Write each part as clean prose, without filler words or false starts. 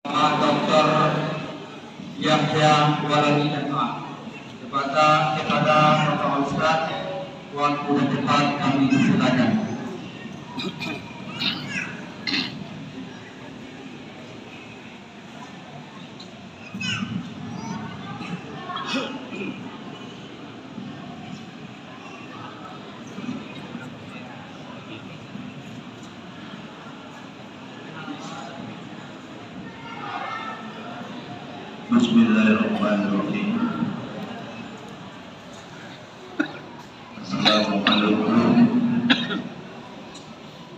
Dr. Yahya Waladi MA kepada Bapak Ustaz waktu dan tempat kami silakan. Bismillahirrahmanirrahim. Assalamualaikum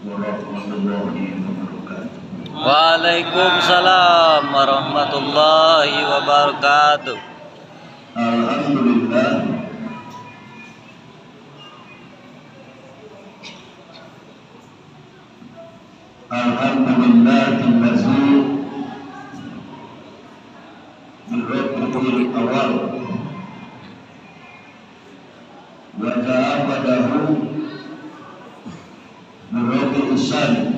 warahmatullahi wabarakatuh. Waalaikumsalam warahmatullahi wabarakatuh. Alhamdulillah. Alhamdulillahillazi birabbil awal wa ja'abadahu birabbil isani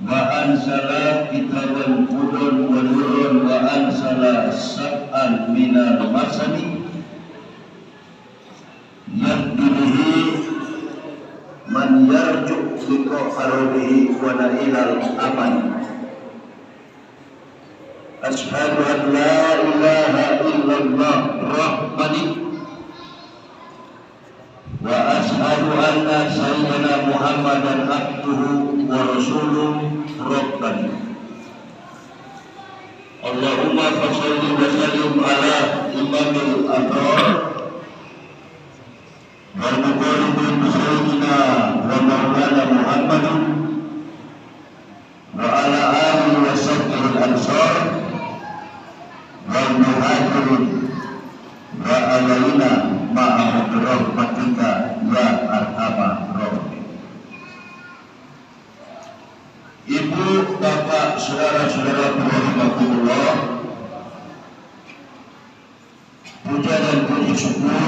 wa ansala kitaban hudun wa nurun wa ansala sab'an minal masani yahdihi man yarju liqa arabihi wa nailal amani. Ashhadu an la ilaha illallah rahmani wa ashhadu anna sayyidina Muhammadan abduhu wa rasuluhu rabbani. Allahumma salli wa sallim ala imamil abrar wa muqarribin sayyidina wa maulana Muhammadin wa ala alihi wa sahbihi al-ansar wal muhajirin wa alaina ma'ahum birahmatika ya arhamar rahimin. Ibu, bapak, saudara-saudara rahimakumullah, puja dan puji syukur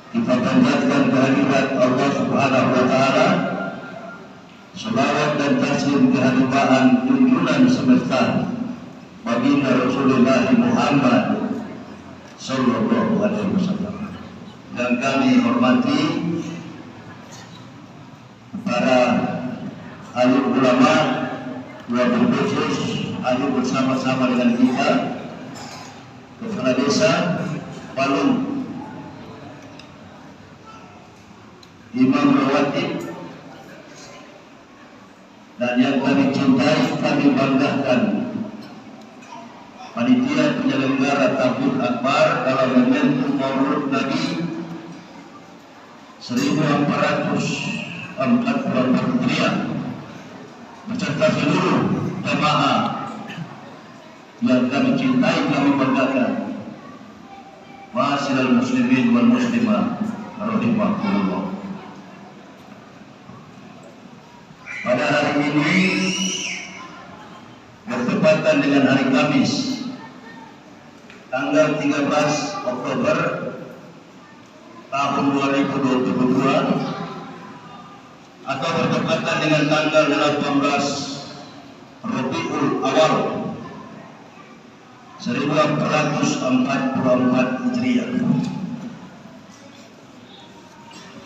kita panjatkan kehadirat Allah Subhanahu wa taala. Selawat dan taslim kehadiran junjungan semesta Baginda Rasulullah Muhammad sallallahu alaihi wasallam. Dan kami hormati para alim ulama, wabil khusus alim bersama-sama dengan kita Kepala Desa Palung, Imam Rawatib, dan yang kami cintai, kami banggakan panitia penyelenggara Tabligh Akbar dalam momentum Maulid Nabi 1444 Hijriah beserta seluruh jemaah yang kami cintai, kami banggakan. Ma'asyiral muslimin wal muslimah rahimakumullah. Pada hari ini bertepatan dengan hari Kamis tanggal 13 Oktober tahun 2022 atau bertepatan dengan tanggal 18 Rabiul Awal 1444 Hijriah.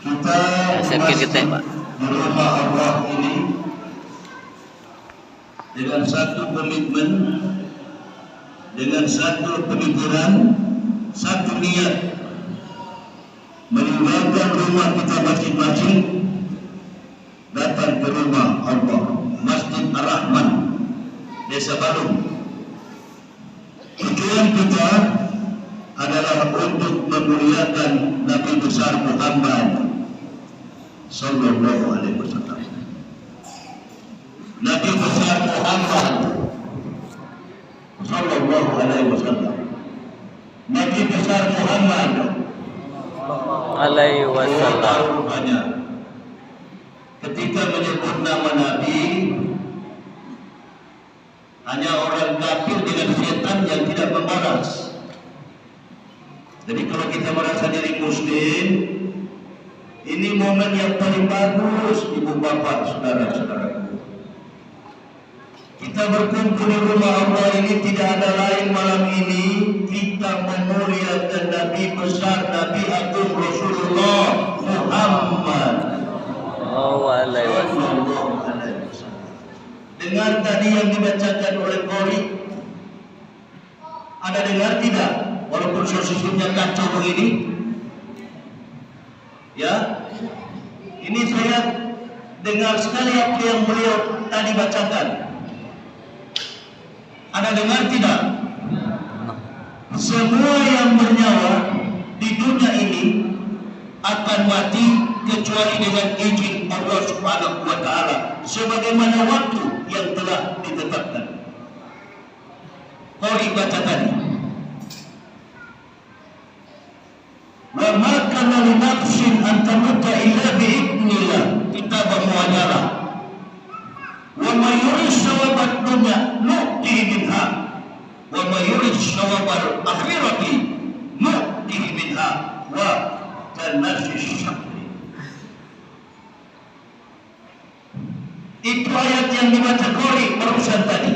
Kita memasuki di rumah Allah ini dengan satu komitmen, dengan satu pemikiran, satu niat, meninggalkan rumah kita masing-masing, datang ke rumah Allah, Masjid Ar-Rahman, Desa Balung. Tujuan kita adalah untuk memuliakan Nabi besar Muhammad sallallahu alaihi wasallam. Nabi besar Muhammad sallallahu alaihi wasallam. Nabi besar Muhammad Alaihi wasallam. Ketika menyebut nama Nabi, hanya orang kafir dengan setan yang tidak membalas. Jadi kalau kita merasa diri muslim, ini momen yang paling bagus, ibu bapak, saudara-saudaraku. Kita berkumpul di rumah Allah ini tidak ada lain malam ini kita memuliakan Nabi besar, Nabi Agung Rasulullah Muhammad. Oh, alaihi wasallam. Dengar tadi yang dibacakan oleh Qori, ada dengar tidak? Walaupun sesungguhnya kacau begini, ya. Ini saya dengar sekali apa yang beliau tadi bacakan. Ada dengar tidak? Semua yang bernyawa di dunia ini akan mati kecuali dengan izin Allah Subhanahu wa taala sebagaimana waktu yang telah ditetapkan. Qori baca tadi. Wa ma kana li nafsin an tamuta illa bi idznillah kitaban muajjala. Wa ma yurid sawabat dunya nu'tihi minha wa ma yurid sawabal akhirati nu'tihi minha wa tanafis syakri. Itu ayat yang dibaca Qori barusan tadi.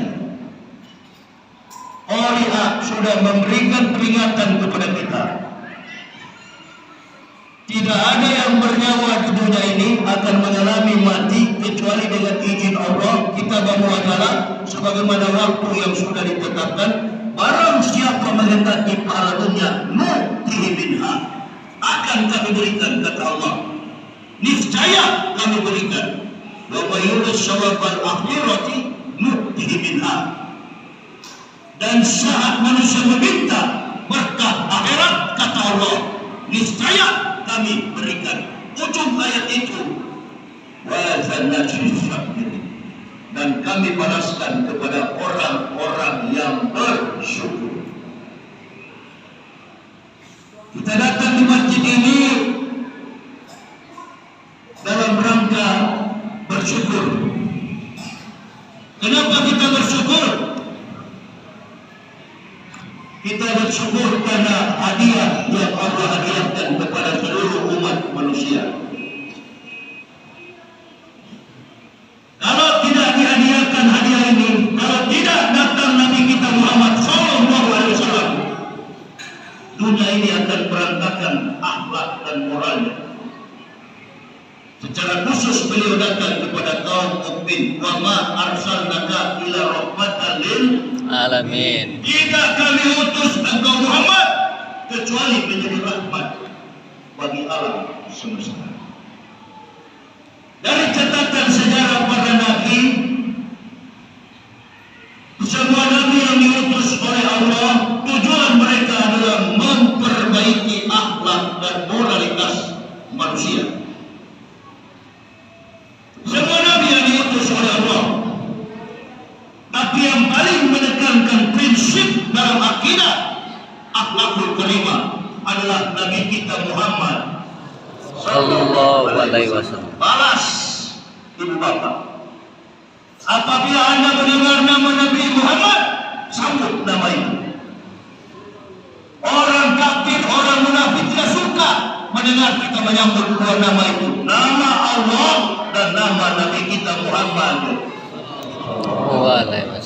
Qori sudah memberikan peringatan kepada kita. Tidak ada yang bernyawa di dunia ini akan mengalami mati kecuali dengan izin Allah. Kita muajjalah sebagaimana waktu yang sudah ditetapkan. Barang siapa menghendaki pahala dunia, nu'tihi minha, akan kami berikan, kata Allah. Niscaya kami berikan. Wa may yurid sawabal akhirati nu'tihi minha. Dan saat manusia meminta berkah akhirat, kata Allah, niscaya kami berikan. Ujung ayat itu, wa zanajis syakirin, dan kami balaskan kepada orang-orang yang bersyukur. Kita datang di masjid ini dalam rangka bersyukur. Kenapa kita bersyukur? Kita bersyukur karena hadiah yang Allah hadiahkan kepada seluruh umat manusia. Kalau tidak dihadiahkan hadiah ini, kalau tidak datang Nabi kita Muhammad SAW, dunia ini akan berantakan akhlak dan moralnya. Secara khusus beliau datang kepada kaum mukmin, wa ma arsalnaka ila rahmatan lil Alamin. tidak kami utus engkau Muhammad kecuali menjadi rahmat bagi alam semesta. Dari catatan sejarah para nabi, semua nabi yang diutus oleh Allah, tujuan mereka adalah memperbaiki akhlak dan moralitas manusia. Semua nabi yang diutus oleh Allah, tapi yang paling menekankan prinsip dalam akidah akhlakul karimah adalah Nabi kita Muhammad Sallallahu alaihi wasallam. Balas ibu bapa. Apabila Anda mendengar nama Nabi Muhammad, sambut nama itu. Orang kafir, orang munafik tidak suka mendengar kita menyambut dua nama itu, nama Allah dan nama Nabi kita Muhammad.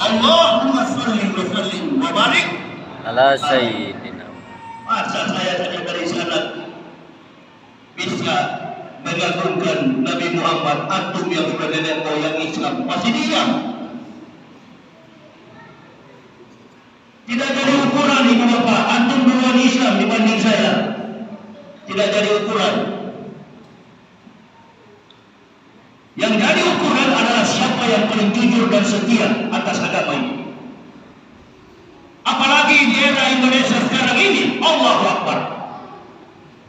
Allahumma sholli wa sallim wa barik Ala sayyidina. Masa saya saja dari sana bisa mengagungkan Nabi Muhammad, antum yang sudah nenek moyang Islam masih diam. Tidak jadi ukuran ibu bapak, antum duluan Islam dibanding saya. Tidak jadi ukuran. Yang jadi ukuran adalah siapa yang paling jujur dan setia atas agama ini. Apalagi di era Indonesia sekarang ini, Allahu Akbar.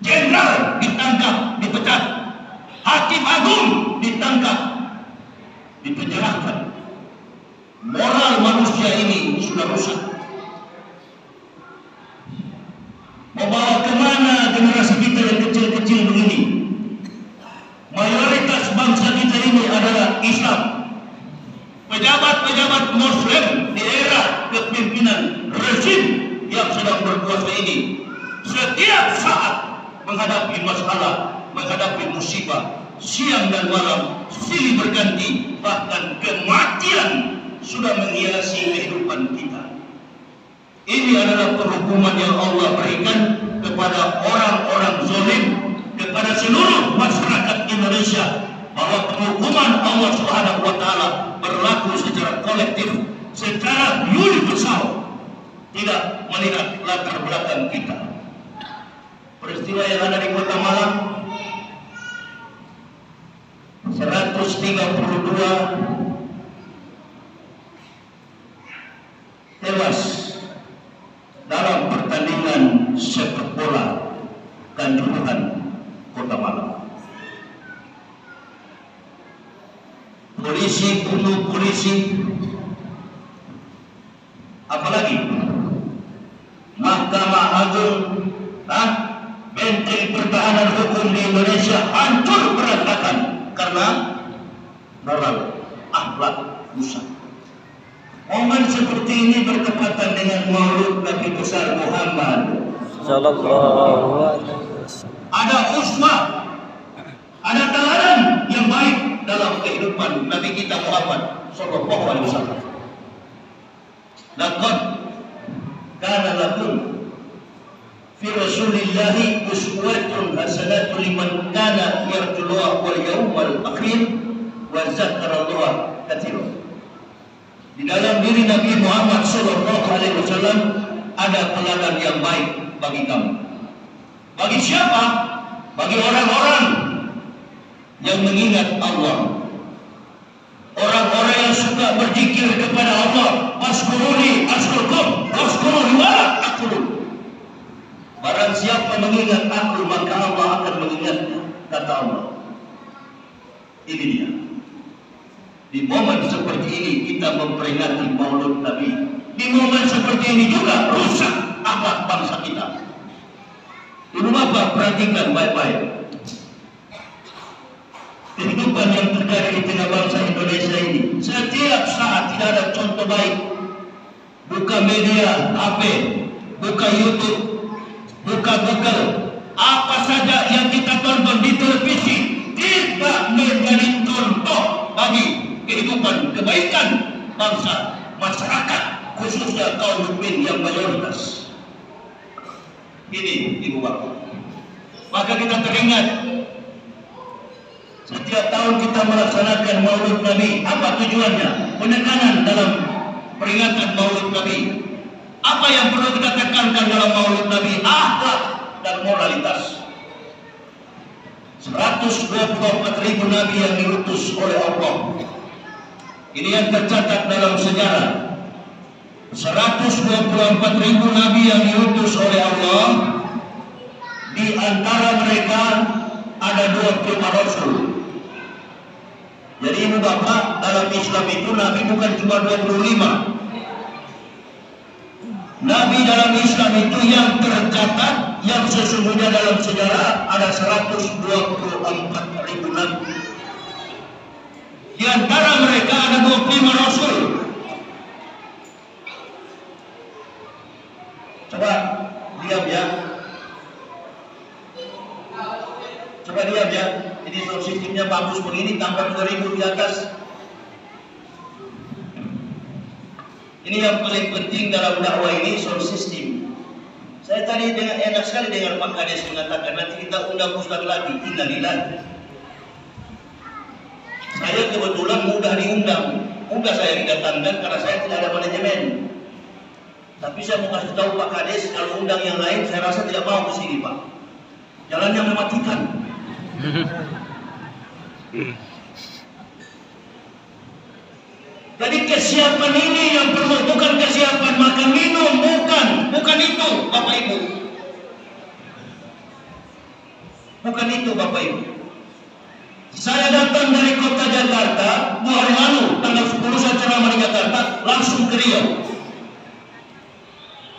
Jenderal ditangkap, dipecat. Hakim agung ditangkap, dipenjarakan. Moral manusia ini sudah rusak. Membawa kemana generasi kita yang kecil-kecil begini? Mayoritas bangsa kita ini adalah Islam. Pejabat-pejabat Muslim di era kepimpinan rezim yang sedang berkuasa ini setiap saat menghadapi masalah, menghadapi musibah, siang dan malam silih berganti, bahkan kematian sudah kehidupan kita. Ini adalah perhukuman yang Allah berikan kepada orang-orang zalim, kepada seluruh masyarakat Indonesia, bahwa penghukuman Allah Subhanahu wa taala berlaku secara kolektif, secara universal, tidak melihat latar belakang kita. Peristiwa yang ada di Kota Malang, 132 tewas dalam pertandingan sepak bola Kanjuruhan Kota Malang. Polisi bunuh polisi, apalagi Mahkamah Agung, benteng pertahanan hukum di Indonesia hancur berantakan karena moral, akhlak rusak. Momen seperti ini bertepatan dengan Maulid Nabi besar Muhammad Sallallahu alaihi wasallam. Ada uswah, ada teladan yang baik dalam kehidupan Nabi kita Muhammad Sallallahu alaihi wasallam. Laqad kana lakum fi Rasulillahi uswatun hasanatun liman kana yarjullaha wal yawmal akhir wa dzakarallaha katsiran. Di dalam diri Nabi Muhammad Sallallahu alaihi wasallam ada teladan yang baik bagi kamu. Bagi siapa? Bagi orang-orang yang mengingat Allah. Orang-orang yang suka berzikir kepada Allah. Waskuruni askurkum, waskuruni wala akurun. Barang siapa mengingat aku, maka Allah akan mengingatnya, kata Allah. Ini dia. Di momen seperti ini kita memperingati Maulid Nabi. Di momen seperti ini juga rusak akhlak bangsa kita. Ibu bapak perhatikan baik-baik. Kehidupan yang terjadi di tengah bangsa Indonesia ini, setiap saat tidak ada contoh baik. Buka media HP, buka YouTube, buka Google, apa saja yang kita tonton di televisi tidak menjadi contoh bagi kehidupan kebaikan bangsa, masyarakat, khususnya kaum mukmin yang mayoritas. Ini ibu bapak. Maka kita teringat setiap tahun kita melaksanakan Maulid Nabi. Apa tujuannya? Penekanan dalam peringatan Maulid Nabi. Apa yang perlu kita tekankan dalam Maulid Nabi? Akhlak dan moralitas. 124.000 nabi yang diutus oleh Allah. Ini yang tercatat dalam sejarah. 124.000 nabi yang diutus oleh Allah. Di antara mereka ada 25 rasul. Jadi ibu bapak, dalam Islam itu nabi bukan cuma 25. Nabi dalam Islam itu yang tercatat, yang sesungguhnya dalam sejarah ada 124.000 nabi. Di antara mereka ada 25 rasul. Coba diam ya. Coba diam ya. Ini sound sistemnya bagus begini, tambah 2000 di atas. Ini yang paling penting dalam dakwah ini, sound system. Saya tadi enak sekali dengar Pak Kades mengatakan nanti kita undang Ustaz lagi. Innalillah. Saya kebetulan mudah diundang, mudah saya didatangkan karena saya tidak ada manajemen. Tapi saya mau kasih tahu Pak Kades, kalau undang yang lain saya rasa tidak mau ke sini Pak. Jalannya mematikan. Jadi kesiapan ini yang perlu, bukan kesiapan makan minum, bukan itu Bapak Ibu. Bukan itu Bapak Ibu. Saya datang dari kota Jakarta 2 hari lalu, tanggal 10 saya ceramah di Jakarta, langsung ke Riau.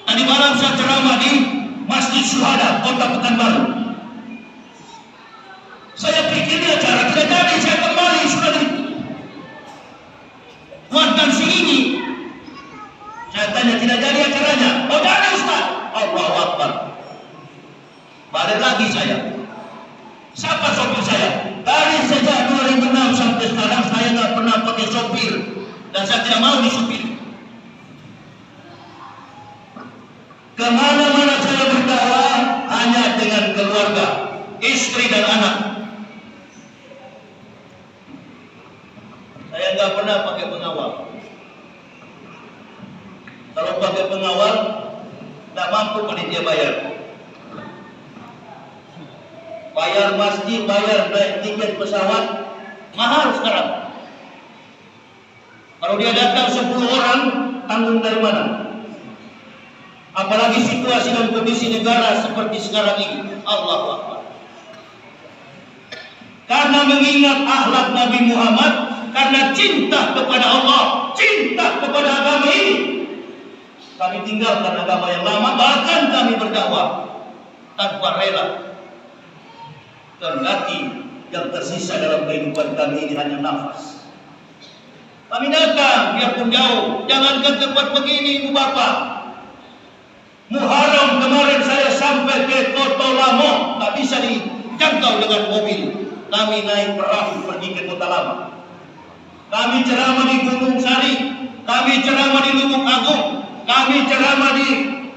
Tadi malam saya ceramah di Masjid Syuhada, Kota Pekanbaru. Saya pikir ini acara tidak jadi, saya kembali sudah dikuatkan si ini. Saya tanya tidak jadi acaranya. Oh jadi Ustaz. Allahu Akbar. Balik lagi saya. Siapa sopir saya? Dari sejak 2006 sampai sekarang saya nggak pernah pakai sopir dan saya tidak mau disopir. Kemana-mana saya berdakwah hanya dengan keluarga, istri dan anak. Saya nggak pernah pakai pengawal. Kalau pakai pengawal, nggak mampu panitia bayar. Bayar masjid, bayar tiket pesawat, mahal sekarang. Kalau dia datang 10 orang, tanggung dari mana? Apalagi situasi dan kondisi negara seperti sekarang ini. Allahu Akbar. Karena mengingat akhlak Nabi Muhammad, karena cinta kepada Allah, cinta kepada agama ini, kami tinggalkan agama yang lama, bahkan kami berdakwah tanpa rela. Kendati yang tersisa dalam kehidupan kami ini hanya nafas. Kami datang biarpun jauh, jangankan tempat begini Ibu Bapak. Muharram kemarin saya sampai ke Kota Lamo, tak bisa dijangkau dengan mobil. Kami naik perahu pergi ke Kota Lama. Kami ceramah di Gunung Sari, kami ceramah di Lumung Agung, kami ceramah di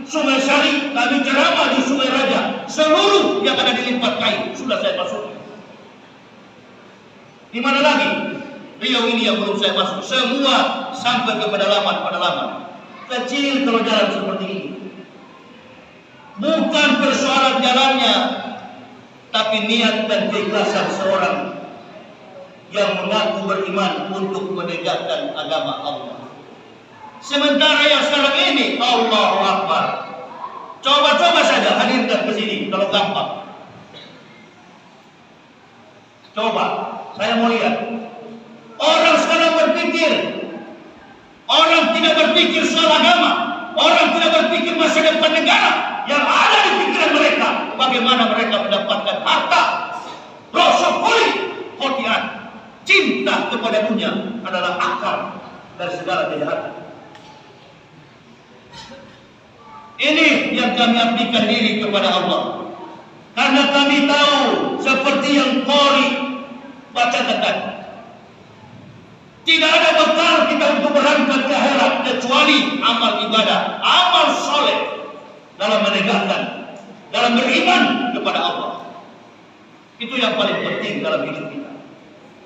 Sungai Sari, kami ceramah di Sungai Raja. Seluruh yang ada di Limpat Kain sudah saya masuk. Di mana lagi? Riau ini yang belum saya masuk. Semua sampai ke pedalaman. Kecil kalau jalan seperti ini. Bukan persoalan jalannya, tapi niat dan keikhlasan seorang yang mengaku beriman untuk menegakkan agama Allah. Sementara yang sekarang ini, Allahu Akbar. Coba saja hadirkan ke sini kalau gampang. Coba, saya mau lihat. Orang sekarang berpikir, orang tidak berpikir soal agama, orang tidak berpikir masa depan negara. Yang ada di pikiran mereka, bagaimana mereka mendapatkan harta, rosok kulit, khotirat. Cinta kepada dunia adalah akar dari segala kejahatan. Ini yang kami abdikan diri kepada Allah. Karena kami tahu seperti yang Qori bacakan tadi. Tidak ada bekal kita untuk berangkat ke akhirat kecuali amal ibadah, amal soleh dalam menegakkan, dalam beriman kepada Allah. Itu yang paling penting dalam hidup kita.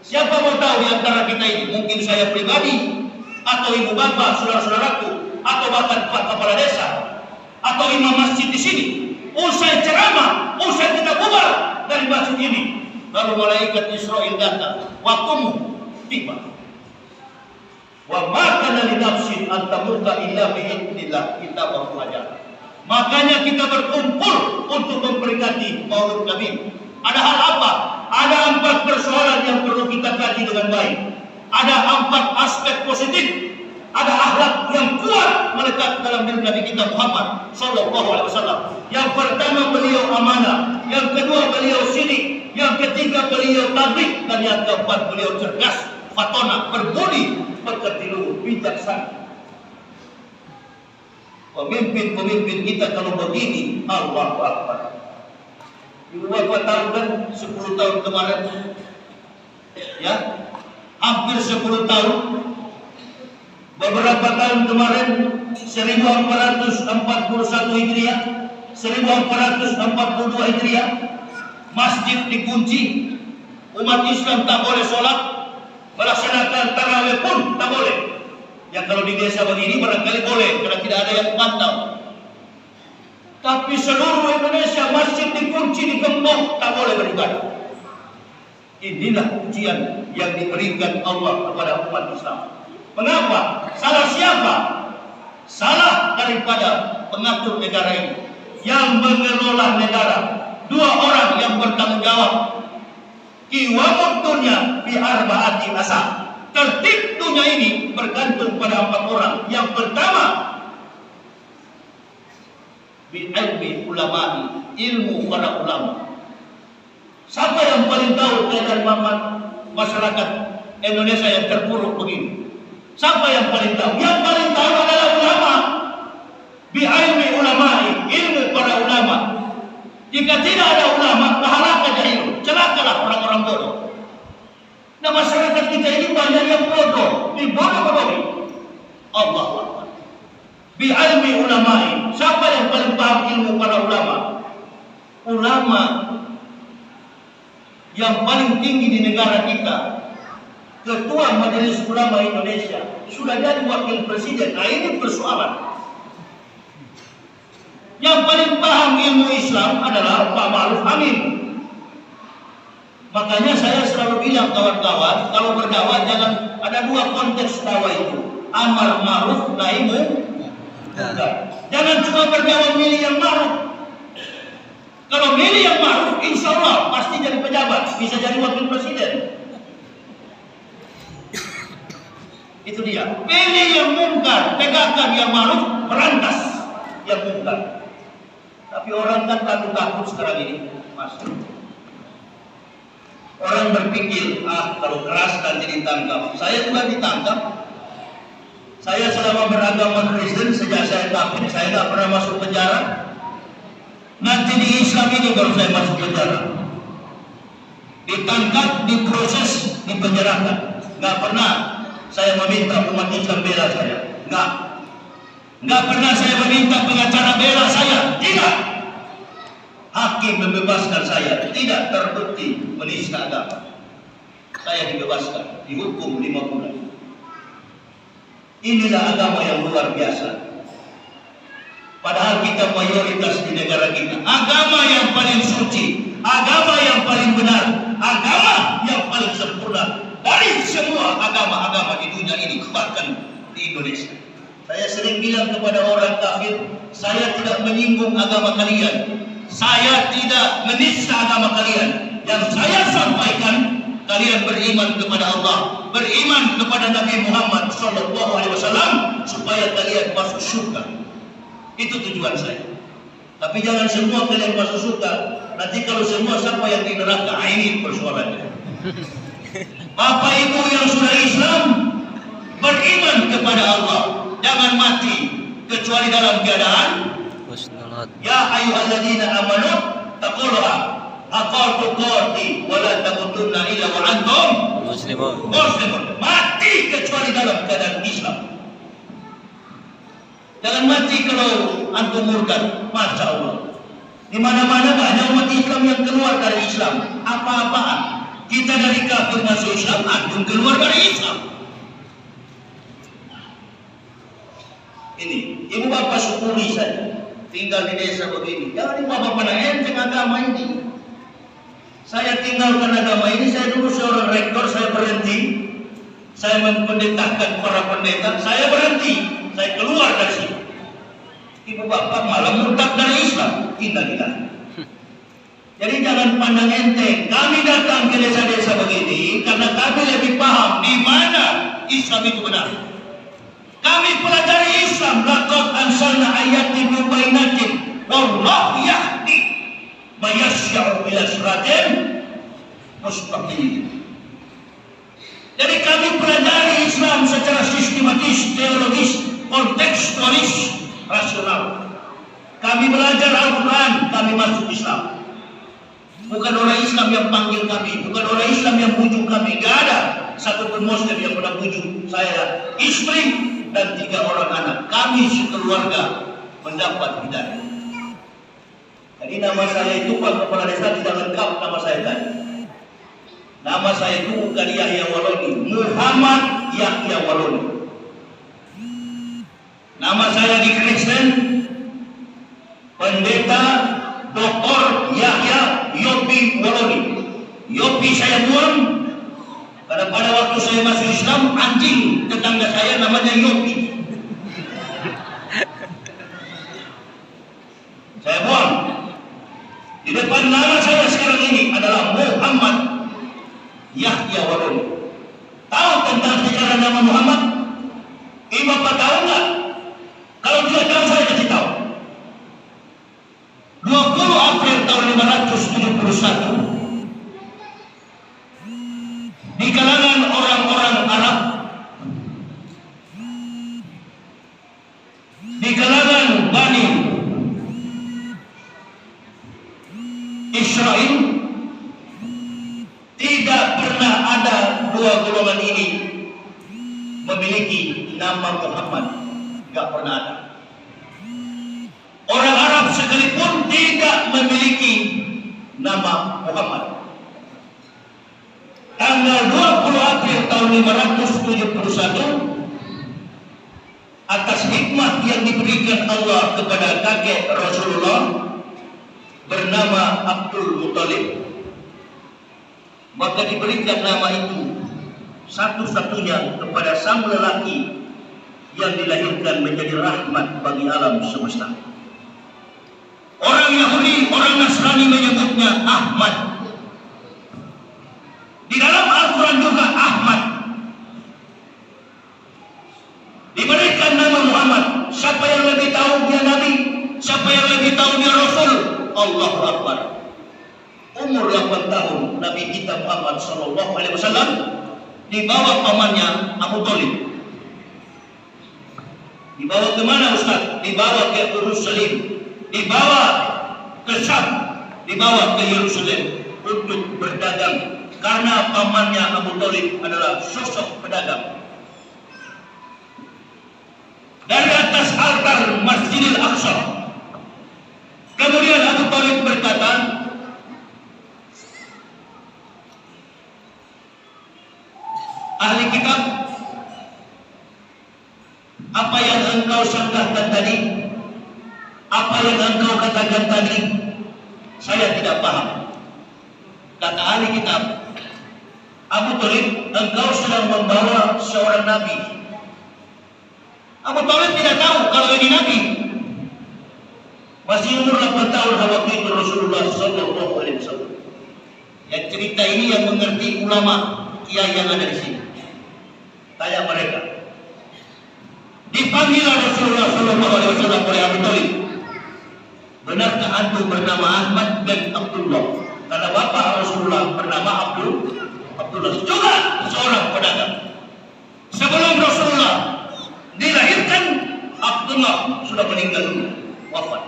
Siapa mau tahu di antara kita ini, mungkin saya pribadi, atau ibu bapak, saudara-saudaraku, atau bahkan pak kepala desa, atau imam masjid di sini, usai ceramah, usai kita bubar dari masjid ini, lalu malaikat Israel datang, waktumu tiba. Wa ma kana li nafsin an tamuta illa bi idznillah, kita belajar. Makanya kita berkumpul untuk memperingati Maulid Nabi. Ada hal apa? Ada 4 persoalan yang perlu kita kaji dengan baik. Ada 4 aspek positif. Ada akhlak yang kuat melekat dalam diri Nabi kita Muhammad sallallahu alaihi wasallam. Yang pertama beliau amanah, yang kedua beliau sidik, yang ketiga beliau tabligh, dan yang keempat beliau cerdas, fatona, berbudi, pekerti bijaksana. Pemimpin kita kalau begini, Allahu Akbar. Ibu bapak tahu kan 10 tahun kemarin, ya, hampir 10 tahun. Beberapa tahun kemarin 1441 Hijriah, 1442 Hijriah, masjid dikunci, umat Islam tak boleh sholat, melaksanakan tarawih pun tak boleh. Yang kalau di desa begini barangkali boleh, karena tidak ada yang pantau. Tapi seluruh Indonesia masjid dikunci, digembok, tak boleh beribadah. Inilah ujian yang diberikan Allah kepada umat Islam. Mengapa? Salah siapa? Salah daripada pengatur negara ini, yang mengelola negara. 2 orang yang bertanggung jawab. Qiwamud dunya bi arba'ati asal. Tertib dunia ini bergantung pada 4 orang. Yang pertama, bi ilmi ulama, ilmu para ulama. Siapa yang paling tahu keadaan masyarakat Indonesia yang terpuruk begini? Siapa yang paling tahu? Yang paling tahu adalah ulama. Bi ilmi ulama, ilmu para ulama. Jika tidak ada ulama, bahalaka jahil, celakalah orang-orang bodoh. Nah, masyarakat kita ini banyak yang bodoh, dibodoh-bodohi. Allah Akbar. Bi ilmi ulama, siapa yang paling paham ilmu para ulama? Ulama yang paling tinggi di negara kita, Ketua Majelis Ulama Indonesia, sudah jadi wakil presiden. Nah, ini persoalan. Yang paling paham ilmu Islam adalah Pak Ma'ruf Amin. Makanya saya selalu bilang kawan-kawan, kalau berdakwah jangan ada dua konteks dakwah itu, amar ma'ruf nahi munkar. Jangan cuma berdakwah milih yang ma'ruf. Kalau milih yang ma'ruf, insya Allah pasti jadi pejabat, bisa jadi wakil presiden. Itu dia. Pilih yang munkar, tegakkan yang ma'ruf, berantas yang munkar. Tapi orang kan takut sekarang ini, Mas. Orang berpikir, kalau keras nanti ditangkap. Saya juga ditangkap. Saya selama beragama Kristen, sejak saya kafir, saya nggak pernah masuk penjara. Nanti di Islam ini baru saya masuk penjara. Ditangkap, diproses, dipenjarakan. Nggak pernah saya meminta umat Islam bela saya. Nggak pernah saya meminta pengacara bela saya. Tidak. Hakim membebaskan saya. Tidak terbukti menista agama. Saya dibebaskan. Dihukum 5 bulan. Inilah agama yang luar biasa. Padahal kita mayoritas di negara kita. Agama yang paling suci. Agama yang paling benar. Agama yang paling sempurna. Dari semua agama-agama di dunia ini. Bahkan di Indonesia. Saya sering bilang kepada orang kafir, saya tidak menyinggung agama kalian, saya tidak menista agama kalian. Yang saya sampaikan, kalian beriman kepada Allah, beriman kepada Nabi Muhammad SAW, supaya kalian masuk surga. Itu tujuan saya. Tapi jangan semua kalian masuk surga. Nanti kalau semua siapa yang di neraka, ini persoalannya. Bapak Ibu yang sudah Islam, beriman kepada Allah. Jangan mati kecuali dalam keadaan ya ayyuhalladzina amanu taqullaha haqqa tuqatih wa la tamutunna illa wa antum muslimun. Mati kecuali dalam keadaan Islam. Jangan mati kalau antum murtad. Masya Allah. Di mana-mana banyak umat Islam yang keluar dari Islam. Apa-apaan. Kita dari kafir masuk Islam, antum keluar dari Islam. Ini, ibu bapak syukuri saya tinggal di desa begini. Jangan ibu bapak pada enteng agama ini. Saya tinggalkan agama ini. Saya dulu seorang rektor, saya berhenti. Saya mempendetakan para pendeta, saya berhenti. Saya keluar dari sini. Ibu bapak malah murtad dari Islam. Tidak. Jadi jangan pandang enteng. Kami datang ke desa-desa begini karena kami lebih paham di mana Islam itu benar. Kami pelajari Islam. Laqad anzalna ayatin mubayyinatin wallahu yahdi may yasha'u ila siratin mustaqim. Jadi kami pelajari Islam secara sistematis, teologis, kontekstualis, rasional. Kami belajar Al-Quran, kami masuk Islam. Bukan orang Islam yang panggil kami, bukan orang Islam yang bujuk kami. Gak ada satupun Muslim yang pernah bujuk saya, istri dan 3 orang anak. Kami sekeluarga mendapat hidayah. Jadi nama saya itu Pak Kepala Desa tidak lengkap nama saya tadi. Nama saya itu bukan Yahya Waloni, Muhammad Yahya Waloni. Nama saya di Kristen Pendeta Dr. Yahya Yopi Waloni. Yopi saya buang karena pada waktu saya masuk Islam, anjing tetangga saya namanya Yopi. Saya buang. Di depan nama saya sekarang ini adalah Muhammad Yahya Waloni. Tahu tentang sejarah nama Muhammad? Ibu bapak tahu nggak? Kalau tidak tahu saya kasih tahu. 20 April tahun 571 di kalangan orang-orang Arab, di kalangan Bani Israel, tidak pernah ada 2 golongan ini memiliki nama Muhammad. Gak pernah ada. Arab sekalipun tidak memiliki nama Muhammad. Tanggal 20 April tahun 571, atas hikmah yang diberikan Allah kepada kakek Rasulullah bernama Abdul Muthalib, maka diberikan nama itu satu-satunya kepada sang lelaki yang dilahirkan menjadi rahmat bagi alam semesta. Orang Yahudi, orang Nasrani menyebutnya Ahmad. Di dalam Al-Quran juga Ahmad diberikan nama Muhammad. Siapa yang lebih tahu dia Nabi? Siapa yang lebih tahu dia Rasul? Allahu Akbar. Umur 8 tahun Nabi kita Muhammad SAW dibawa pamannya Abu Thalib. Dibawa ke mana Ustaz? Dibawa ke Yerusalem, dibawa ke Syam, dibawa ke Yerusalem untuk berdagang. Karena pamannya Abu Thalib adalah sosok pedagang. Dari atas altar Masjidil Aqsa, kemudian Abu Thalib berkata, ahli kitab, apa yang engkau sangkakan tadi, apa yang engkau katakan tadi, saya tidak paham. Kata ahli kitab, Abu Thalib, engkau sedang membawa seorang nabi. Abu Thalib tidak tahu kalau ini nabi. Masih umur 8 tahun waktu itu Rasulullah SAW. Yang cerita ini yang mengerti ulama kiai yang ada di sini. Tanya mereka. Dipanggil Rasulullah SAW oleh Abu Thalib. Benarkah antum bernama Ahmad bin Abdullah? Karena bapak Rasulullah bernama Abdullah juga seorang pedagang. Sebelum Rasulullah dilahirkan, Abdullah sudah meninggal dunia, wafat.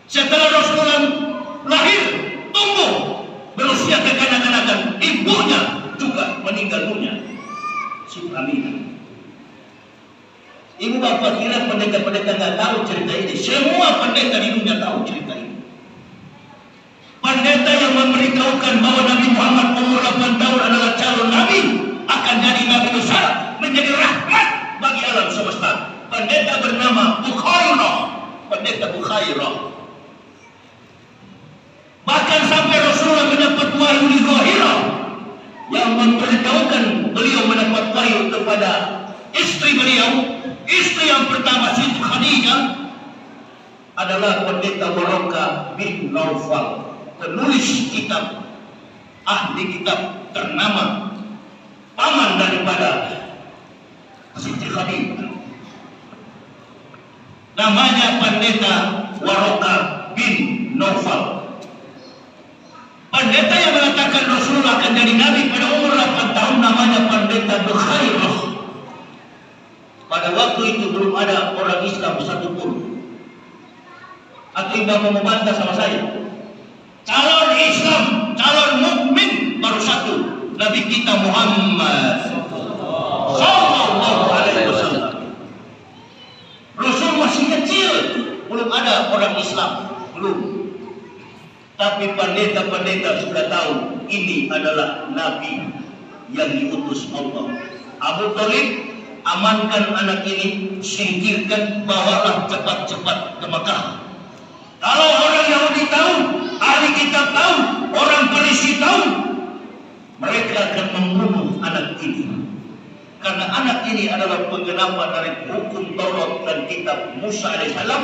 Setelah Rasulullah lahir, tumbuh, berusia kekanak-kanakan, ibunya juga meninggal dunia. Subhanallah. Ibu bapak kira pendeta-pendeta nggak tahu cerita ini? Semua pendeta di dunia tahu cerita ini. Pendeta yang memberitahukan bahwa Nabi Muhammad umur 8 tahun adalah calon Nabi, akan jadi Nabi besar, menjadi rahmat bagi alam semesta. Pendeta bernama Bukhairah. Pendeta Bukhairah. Bahkan sampai Rasulullah mendapat wahyu di Zahirah yang memberitahukan beliau mendapat wahyu kepada istri beliau. Istri yang pertama Siti Khadijah adalah pendeta Waraqah bin Naufal, penulis kitab, ahli kitab ternama, paman daripada Siti Khadijah. Namanya pendeta Waraqah bin Naufal. Pendeta yang mengatakan Rasulullah akan jadi Nabi pada umur 8 tahun namanya pendeta Bukhairah. Pada waktu itu belum ada orang Islam satupun. Atau ibu mau membantah sama saya? Calon Islam, calon mukmin baru satu, Nabi kita Muhammad Sallallahu Alaihi Wasallam. Rasul masih kecil, belum ada orang Islam, belum. Tapi pendeta-pendeta sudah tahu ini adalah Nabi yang diutus Allah. Abu Thalib, amankan anak ini, singkirkan, bawalah cepat-cepat ke Makkah. Kalau orang Yahudi tahu, ahli kitab tahu, orang Parisi tahu, mereka akan membunuh anak ini. Karena anak ini adalah penggenapan dari hukum Taurat dan kitab Musa alaihissalam,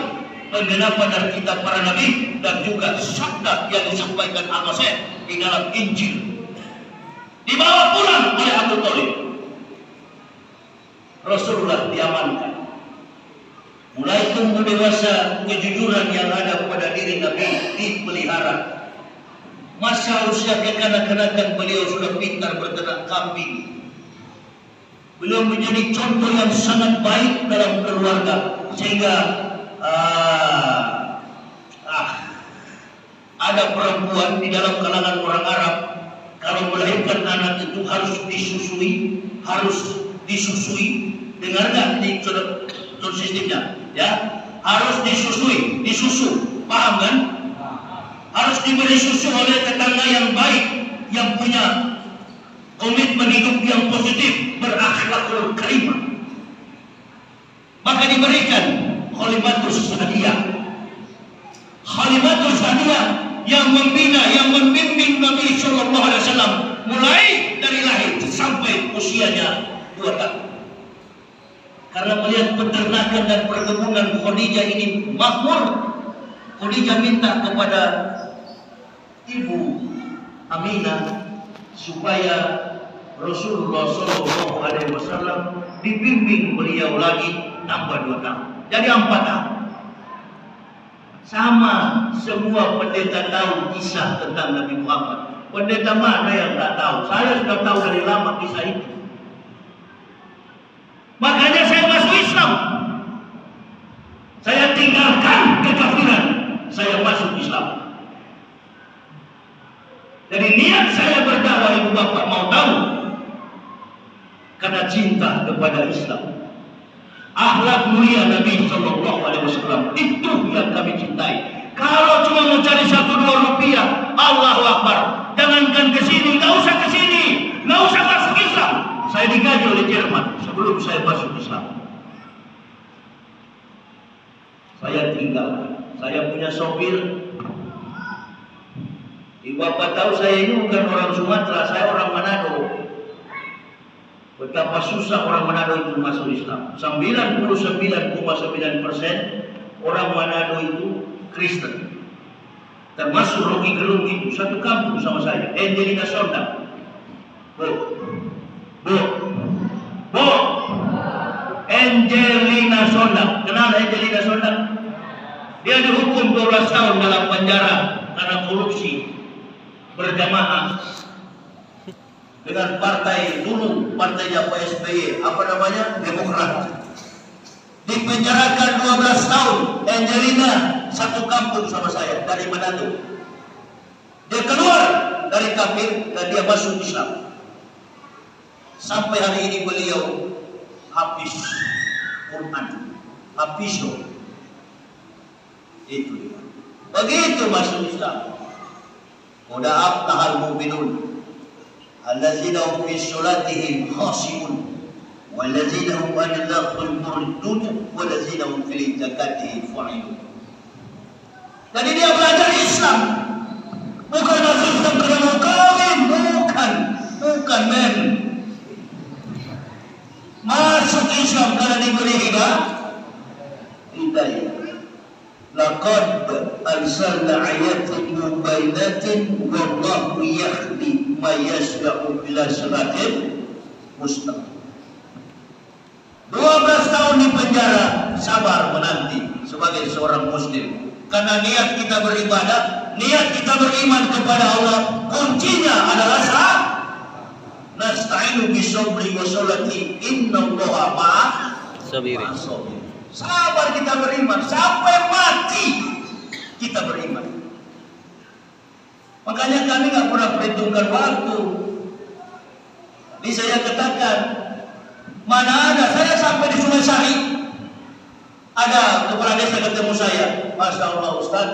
penggenapan dari kitab para nabi, dan juga sabda yang disampaikan Al-Masih di dalam Injil. Dibawa pulang oleh Abu Thalib. Rasulullah diamankan. Mulai tumbuh dewasa, kejujuran yang ada pada diri Nabi dipelihara. Masa usia kekanak-kanakan beliau sudah pintar berternak kambing. Beliau menjadi contoh yang sangat baik dalam keluarga, sehingga ada perempuan di dalam kalangan orang Arab, kalau melahirkan anak itu harus disusui. Dengar nggak di sistemnya? Ya, harus disusu, paham kan? Harus diberi susu oleh tetangga yang baik, yang punya komitmen hidup yang positif, berakhlakul karimah. Maka diberikan khalimatus sadiyah. Khalimatus sadiyah yang membina, yang membimbing Nabi Sallallahu Alaihi Wasallam mulai dari lahir sampai usianya 2 tahun. Karena melihat peternakan dan perkebunan Khadijah ini makmur, Khadijah minta kepada Ibu Aminah supaya Rasulullah Sallallahu Alaihi Wasallam dibimbing beliau lagi tambah 2 tahun, jadi 4 tahun. Sama semua pendeta tahu kisah tentang Nabi Muhammad. Pendeta mana yang tak tahu? Saya sudah tahu dari lama kisah itu. Makanya saya masuk Islam. Saya tinggalkan kekafiran. Saya masuk Islam. Jadi niat saya berdakwah, ibu bapak mau tahu, karena cinta kepada Islam. Akhlak mulia Nabi Sallallahu Alaihi Wasallam itu yang kami cintai. Kalau cuma mau cari 1-2 rupiah, Allahu Akbar. Jangankan ke sini, nggak usah ke sini, nggak usah masuk Islam. Saya digaji oleh Jerman sebelum saya masuk Islam. Saya tinggal. Saya punya sopir. Ibu bapak tahu saya ini bukan orang Sumatera, saya orang Manado. Betapa susah orang Manado itu masuk Islam. 99,9% orang Manado itu Kristen. Termasuk Rocky Gerung itu satu kampung sama saya. Angelina Sonda. Bu. Angelina Sonda. Kenal Angelina Sonda? Dia dihukum 12 tahun dalam penjara karena korupsi berjamaah dengan partai dulu, partainya Pak SBY, apa namanya, Demokrat. Dipenjarakan 12 tahun. Angelina satu kampung sama saya dari Manado. Dia keluar dari kafir dan dia masuk Islam. Sampai hari ini beliau habis Quran, habis itu dia. Begitu masuk Islam. Udah aflahal mu'minun allazina hum fi sholatihim khashi'un wallazina hum 'anil laghwi muridun wallazina hum fil zakati fa'ilun. Jadi dia belajar Islam, bukan masuk Islam karena mau kawin, bukan men. Masuk Islam karena diberi hidayah. Laqad arsalna ayatin mubayyinatin wallahu yahdi may yasha'u ila siratin mustaqim. 12 tahun di penjara, sabar menanti sebagai seorang muslim. Karena niat kita beribadah, niat kita beriman kepada Allah, kuncinya adalah saat nasta'inu bisabri wa sholati innallaha ma'as sabirin. Sabar kita beriman sampai mati kita beriman. Makanya kami nggak pernah perhitungkan waktu. Ini saya katakan, mana ada saya sampai di Sungai Sari, ada kepala desa ketemu saya, Masya Allah Ustaz,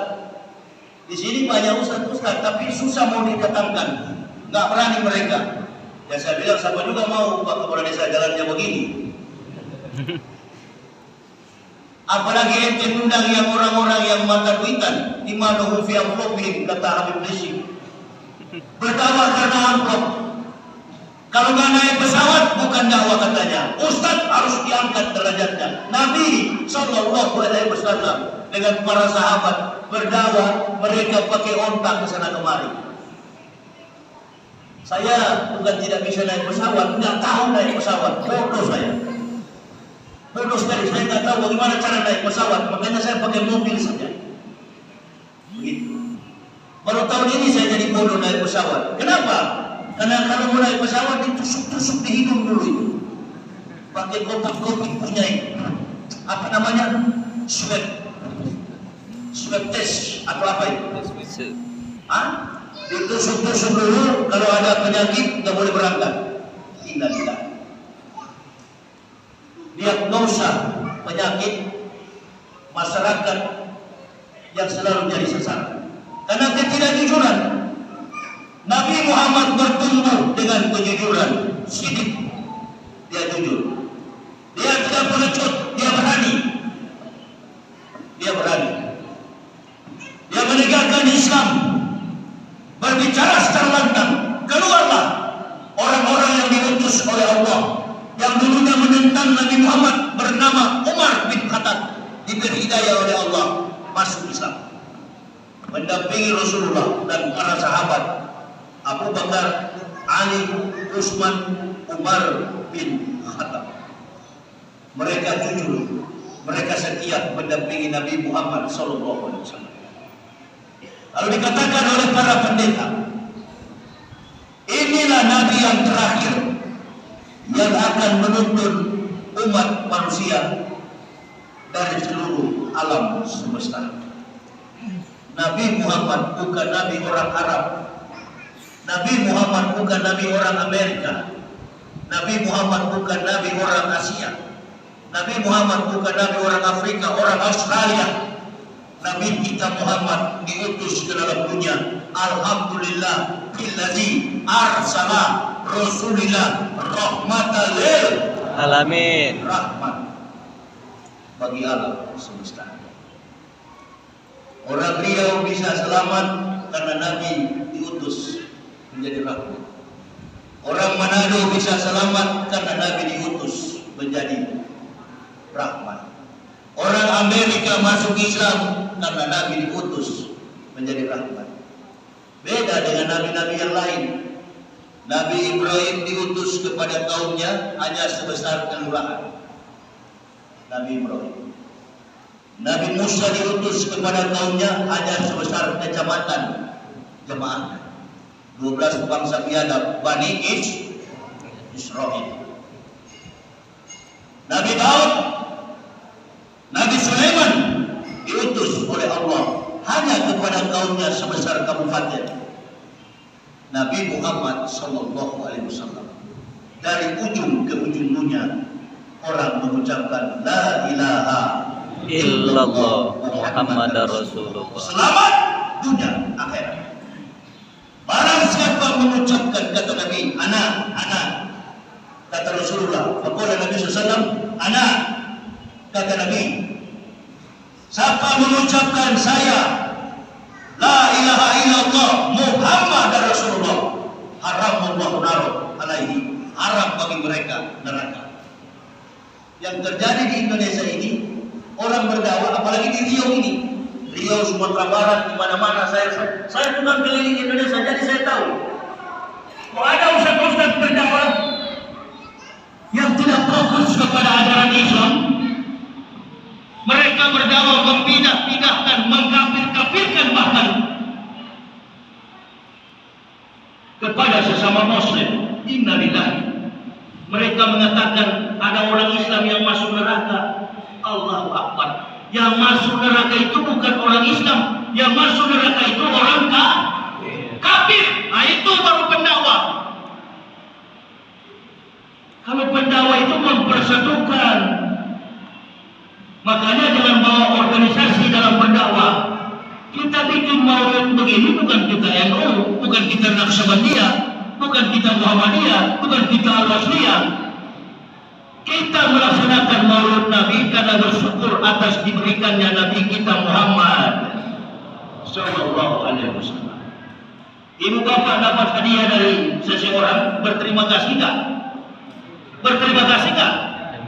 di sini banyak Ustaz, tapi susah mau didatangkan, nggak berani mereka. Ya saya bilang, siapa juga mau Pak kepala desa jalannya begini. Apalagi ente undang yang orang-orang yang mata duitan, di mana fi amrobihim, kata Habib Rizik. Berdakwah karena amplop. Kalau nggak naik pesawat bukan dakwah katanya. Ustaz harus diangkat derajatnya. Nabi Sallallahu Alaihi Wasallam dengan para sahabat berdakwah, mereka pakai ontak ke sana kemari. Saya bukan tidak bisa naik pesawat, nggak tahu naik pesawat, bodoh saya. Bodoh sekali, saya nggak tahu bagaimana cara naik pesawat, makanya saya pakai mobil saja. Begitu. Baru tahun ini saya jadi bodoh naik pesawat. Kenapa? Karena kalau mau naik pesawat ditusuk-tusuk di hidung dulu itu. Pakai kotak-kotak punya apa namanya? Swab test atau apa itu? Ditusuk-tusuk dulu, kalau ada penyakit nggak boleh berangkat. Innalillah. Diagnosa penyakit masyarakat yang selalu jadi sasaran. Karena ketidakjujuran, Nabi Muhammad bertumbuh dengan kejujuran. Sidik, dia jujur. Dia tidak pengecut, dia berani. Dia berani. Dia menegakkan Islam. Berbicara secara lantang, keluarlah orang-orang yang diutus oleh Allah, yang dulunya menentang Nabi Muhammad, bernama Umar bin Khattab, diberi hidayah oleh Allah masuk Islam, mendampingi Rasulullah dan para sahabat Abu Bakar, Ali, Utsman, Umar bin Khattab. Mereka jujur, mereka setia mendampingi Nabi Muhammad SAW. Lalu dikatakan oleh para pendeta, inilah Nabi yang terakhir yang akan menuntun umat manusia dari seluruh alam semesta. Nabi Muhammad bukan Nabi orang Arab. Nabi Muhammad bukan Nabi orang Amerika. Nabi Muhammad bukan Nabi orang Asia. Nabi Muhammad bukan Nabi orang Afrika, orang Australia. Nabi kita Muhammad diutus ke dalam dunia. Alhamdulillah billazi arsala rasulillah rahmatan lil alamin. Rahmat bagi alam semesta. Orang Riau bisa selamat karena Nabi diutus menjadi rahmat. Orang Manado bisa selamat karena Nabi diutus menjadi rahmat. Orang Amerika masuk Islam karena Nabi diutus menjadi rahmat. Beda dengan nabi-nabi yang lain. Nabi Ibrahim diutus kepada kaumnya hanya sebesar kelurahan. Nabi Ibrahim. Nabi Musa diutus kepada kaumnya hanya sebesar kecamatan jemaah. 12 bangsa biadab Bani Israel. Nabi Daud, Nabi Sulaiman diutus oleh Allah hanya kepada kaumnya sebesar kabupaten. Nabi Muhammad SAW dari ujung ke ujung dunia orang mengucapkan la ilaha Illallah Muhammadar Rasulullah. Selamat dunia akhirat. Barang siapa mengucapkan kata Nabi, ana, kata Rasulullah, faqala Nabi SAW, ana, kata Nabi. Siapa mengucapkan saya, la ilaha illallah Muhammadar Rasulullah, haramullahu naruh alaihi, haram bagi mereka neraka. Yang terjadi di Indonesia ini, orang berdakwah, apalagi di Riau ini, Riau, Sumatera Barat, di mana-mana saya bukan keliling Indonesia, jadi saya tahu. Kalau ada ustaz-ustaz berdakwah yang tidak fokus kepada ajaran Islam, mereka berdakwah mempidah-pidahkan, mengkafir-kafirkan bahkan kepada sesama Muslim. Innalillahi. Mereka mengatakan ada orang Islam yang masuk neraka. Allahu Akbar. Yang masuk neraka itu bukan orang Islam, yang masuk neraka itu orang kafir. Nah, itu baru pendakwah. Kalau pendakwah itu mempersatukan, makanya jangan bawa organisasi dalam berdakwah. Kita bikin maulid begini bukan kita NU, bukan kita Naqsabandiyah, bukan kita Muhammadiyah, bukan kita Al-Wasliyah. Kita melaksanakan maulid Nabi karena bersyukur atas diberikannya Nabi kita Muhammad Sallallahu Alaihi Wasallam. Ibu bapak dapat hadiah dari seseorang, berterima kasih tak? Berterima kasih tak?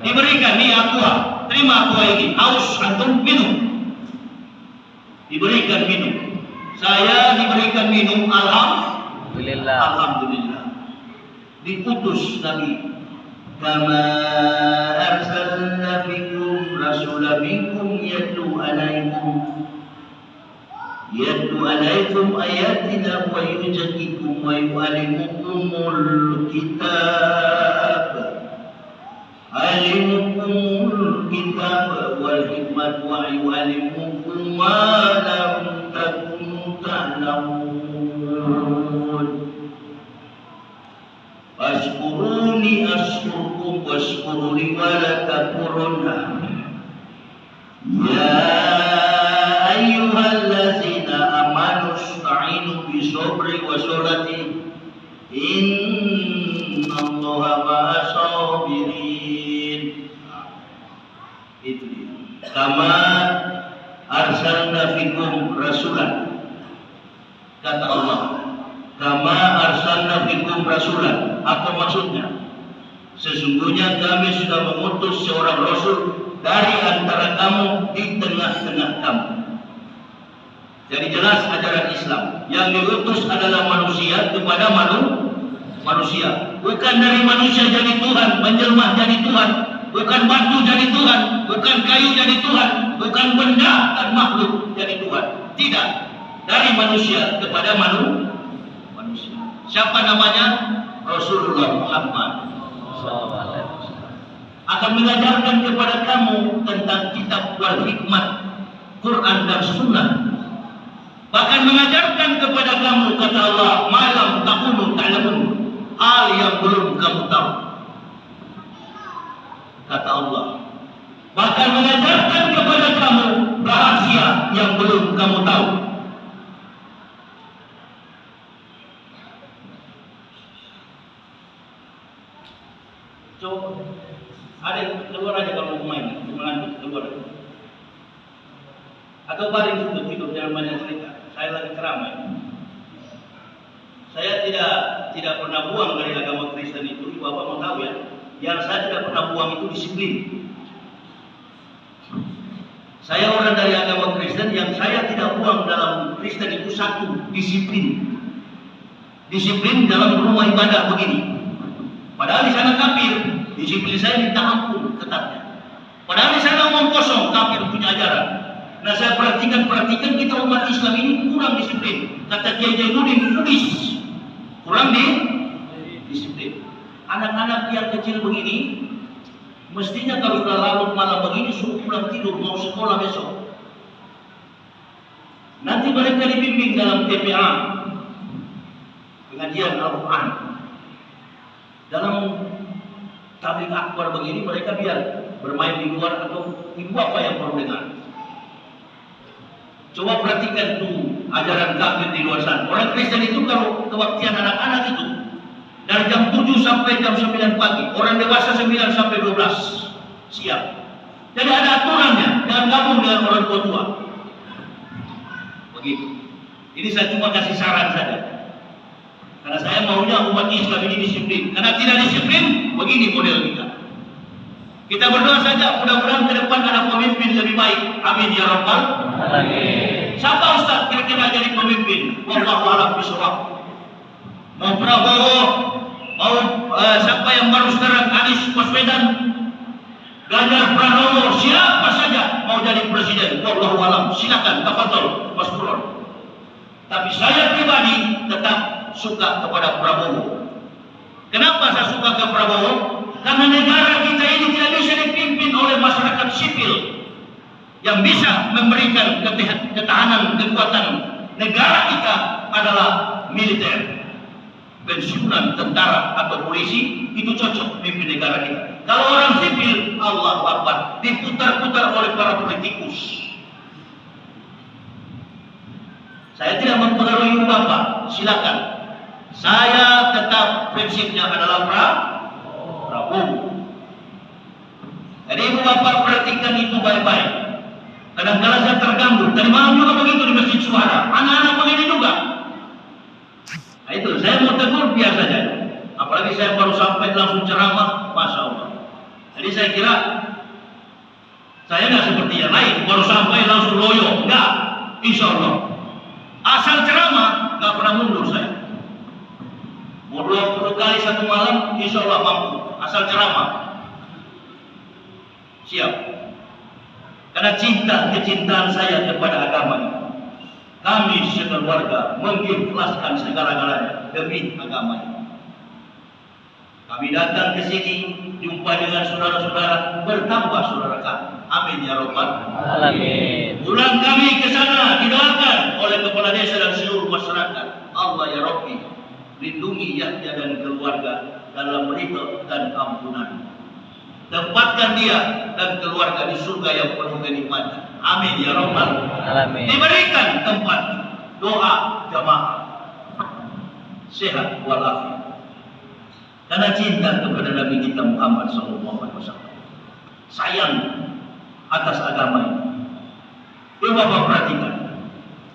Diberikan nih aqua, terima aqua ini, haus antum minum. Diberikan minum. Saya diberikan minum, Alhamdulillah. Alhamdulillah. Diutus Nabi. Kama arsalna fikum rasulan minkum yatlu alaikum ayatina wa yuzakkikum wa yu'allimukumul kitab wal hikmat wa yu'allimukum ma lam takunu ta'lamun. Ashkuruni ashkurkum washkuruni wa la takfurunna. Ya Itu dia. Kama arsalna fikum rasulan. Kata Allah, kama arsalna fikum rasulan. Apa maksudnya? Sesungguhnya kami sudah mengutus seorang rasul dari antara kamu di tengah-tengah kamu. Jadi jelas ajaran Islam yang diutus adalah manusia kepada manusia, bukan dari manusia jadi Tuhan, menjelma jadi Tuhan, bukan batu jadi Tuhan, bukan kayu jadi Tuhan, bukan benda dan makhluk jadi Tuhan. Tidak, dari manusia kepada manusia. Siapa namanya? Rasulullah Muhammad akan mengajarkan kepada kamu tentang kitab wal hikmat, Quran dan Sunnah. Bahkan mengajarkan kepada kamu, kata Allah, malam takunu ta'lamun, hal yang belum kamu tahu. Kata Allah, bahkan mengajarkan kepada kamu rahasia yang belum kamu tahu. Coba ada yang keluar aja kalau mau main, mengantuk keluar. Atau baring tidur jangan banyak cerita. Saya lagi ceramah. Saya tidak pernah buang dari agama Kristen itu. Bapak mau tahu ya? Yang saya tidak pernah buang itu disiplin. Saya orang dari agama Kristen, yang saya tidak buang dalam Kristen itu satu, disiplin. Disiplin dalam rumah ibadah begini. Padahal di sana kafir, disiplin saya minta ampun ketatnya. Padahal di sana omong kosong, kafir punya ajaran. Nah saya perhatikan kita umat Islam ini kurang disiplin. Kata Kiai Jainuddin, Kudis, kurang disiplin. Anak-anak yang kecil begini, mestinya kalau sudah larut malam begini suruh pulang tidur, mau sekolah besok. Nanti mereka dibimbing dalam TPA, pengajian Al-Quran. Dalam tabligh akbar begini mereka biar bermain di luar atau ibu apa yang perlu dengar. Coba perhatikan tuh ajaran kafir di luar sana. Orang Kristen itu kalau kebaktian anak-anak itu dari jam 7 sampai jam 9 pagi, orang dewasa 9 sampai 12 siang. Jadi ada aturannya, jangan gabung dengan orang tua. Begitu. Ini saya cuma kasih saran saja. Karena saya maunya umat Islam ini disiplin. Karena tidak disiplin, begini model kita. Kita berdoa saja, mudah-mudahan ke depan ada pemimpin lebih baik. Amin ya rabbal alamin. Siapa Ustaz kira-kira jadi pemimpin? Wallahu a'lam bishawab. Mau Prabowo, mau siapa yang baru sekarang, Anies Baswedan, Ganjar Pranowo, siapa saja mau jadi presiden. Wallahu a'lam. Silakan, tafadhol, Mas Buron. Tapi saya pribadi tetap suka kepada Prabowo. Kenapa saya suka ke Prabowo? Karena negara kita ini tidak bisa dipimpin oleh masyarakat sipil yang bisa memberikan ketahanan, kekuatan. Negara kita adalah militer, pensiunan tentara atau polisi itu cocok pimpin negara kita. Kalau orang sipil, Allahu Akbar, diputar-putar oleh para politikus. Saya tidak mempengaruhi Bapak, silakan. Saya tetap prinsipnya adalah Prabowo. Jadi ibu bapak perhatikan itu baik-baik. Kadang-kadang saya terganggu. Tadi malam juga begitu di Masjid Suara. Anak-anak begini juga. Nah itu, saya mau tegur biasa saja. Apalagi saya baru sampai langsung ceramah, Masya Allah. Jadi saya kira saya nggak seperti yang lain. Baru sampai langsung loyo. Enggak, insya Allah. Asal ceramah, nggak pernah mundur saya. Mau 20 kali satu malam, insya Allah mampu. Asal ceramah. Siap. Karena kecintaan saya kepada agama ini. Kami sekeluarga mengikhlaskan segala-galanya demi agama ini. Kami datang ke sini, jumpa dengan saudara-saudara, bertambah saudara kami. Amin ya rabbal alamin. Pulang kami ke sana didoakan oleh kepala desa dan seluruh masyarakat. Allah ya Rabbi, lindungi Yahya dan keluarga dalam ridha dan ampunan. Tempatkan dia dan keluarga di surga yang penuh kenikmatan. Amin ya rabbal alamin. Diberikan tempat doa jamaah sehat walafiat. Karena cinta kepada Nabi kita Muhammad SAW. Sayang atas agama ini. Coba Bapak perhatikan.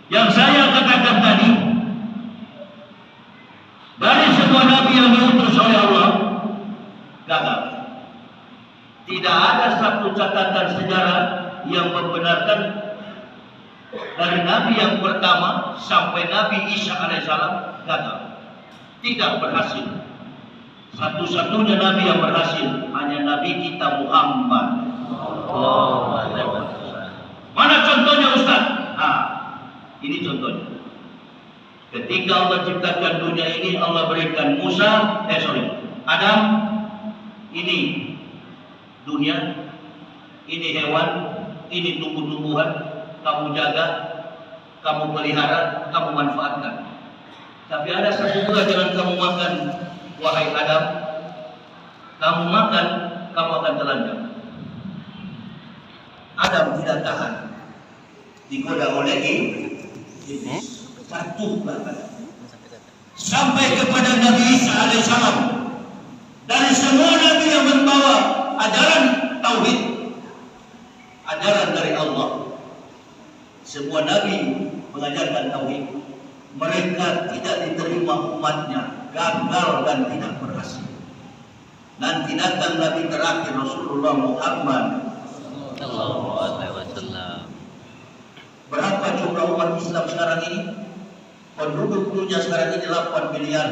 Yang saya katakan tadi, dari semua nabi yang diutus oleh Allah, gagal. Tidak ada satu catatan sejarah yang membenarkan dari nabi yang pertama sampai Nabi Isa alaihissalam gagal. Tidak berhasil. Satu-satunya nabi yang berhasil hanya nabi kita Muhammad. Mana contohnya Ustaz? Ini contohnya. Ketika Allah ciptakan dunia ini, Allah berikan Adam, ini dunia, ini hewan, ini tumbuh-tumbuhan, kamu jaga, kamu pelihara, kamu manfaatkan. Tapi ada satu pelajaran kamu makan, wahai Adam. Kamu makan, kamu akan telanjang. Adam tidak tahan, digoda oleh iblis. Jatuh bahkan sampai kepada Nabi Isa alaihissalam. Dari semua nabi yang membawa ajaran tauhid, ajaran dari Allah, semua nabi mengajarkan tauhid. Mereka tidak diterima umatnya, gagal dan tidak berhasil. Nanti datang Nabi terakhir Rasulullah Muhammad Sallallahu Alaihi Wasallam. Berapa jumlah umat Islam sekarang ini? Penduduk dunia sekarang ini 8 miliar.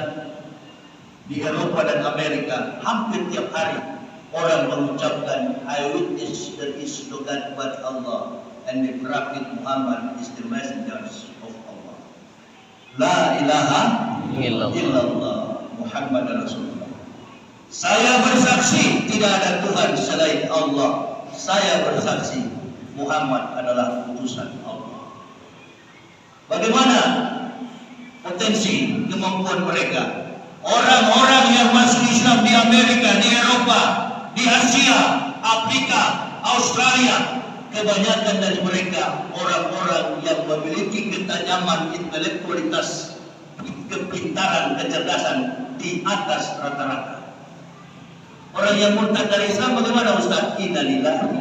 Di Eropa dan Amerika hampir tiap hari orang mengucapkan I witness there is no God but Allah and the Prophet Muhammad is the messenger of Allah. La ilaha illallah Muhammad Rasulullah. Saya bersaksi tidak ada Tuhan selain Allah. Saya bersaksi Muhammad adalah utusan Allah. Bagaimana potensi kemampuan mereka? Orang-orang yang masuk Islam di Amerika, di Eropa, di Asia, Afrika, Australia, kebanyakan dari mereka orang-orang yang memiliki ketajaman intelektualitas, kepintaran, kecerdasan di atas rata-rata. Orang yang murtad dari Islam bagaimana Ustaz? Innalillah.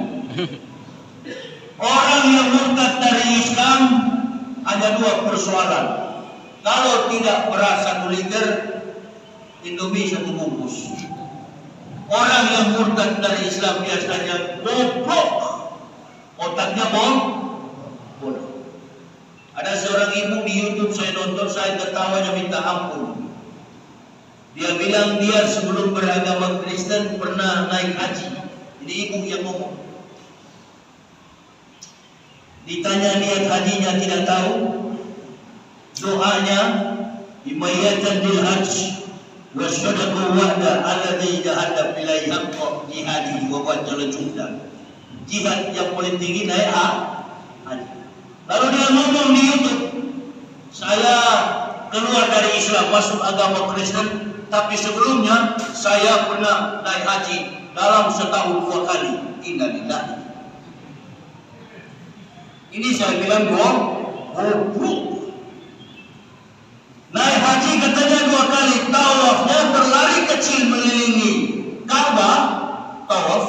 Orang yang murtad dari Islam ada dua persoalan. Kalau tidak beras 1 liter, Indomie 1 bungkus. Orang yang murtad dari Islam biasanya goblok, otaknya bodoh. Ada seorang ibu di YouTube saya nonton, saya ketawanya minta ampun. Dia bilang dia sebelum beragama Kristen pernah naik haji. Ini ibu yang ngomong. Ditanya niat hajinya tidak tahu. Doanya imayatan lil hajj wa sadaqu wa'da alladhi jahada bilai haqqa jihadi wa wajjal junda. Jihad yang paling tinggi naik haji. Lalu dia ngomong di YouTube, saya keluar dari Islam masuk agama Kristen, tapi sebelumnya saya pernah naik haji dalam setahun 2 kali. Innalillah. Ini saya bilang goblok. Naik haji katanya 2 kali, tawafnya berlari kecil mengelilingi Ka'bah, tawaf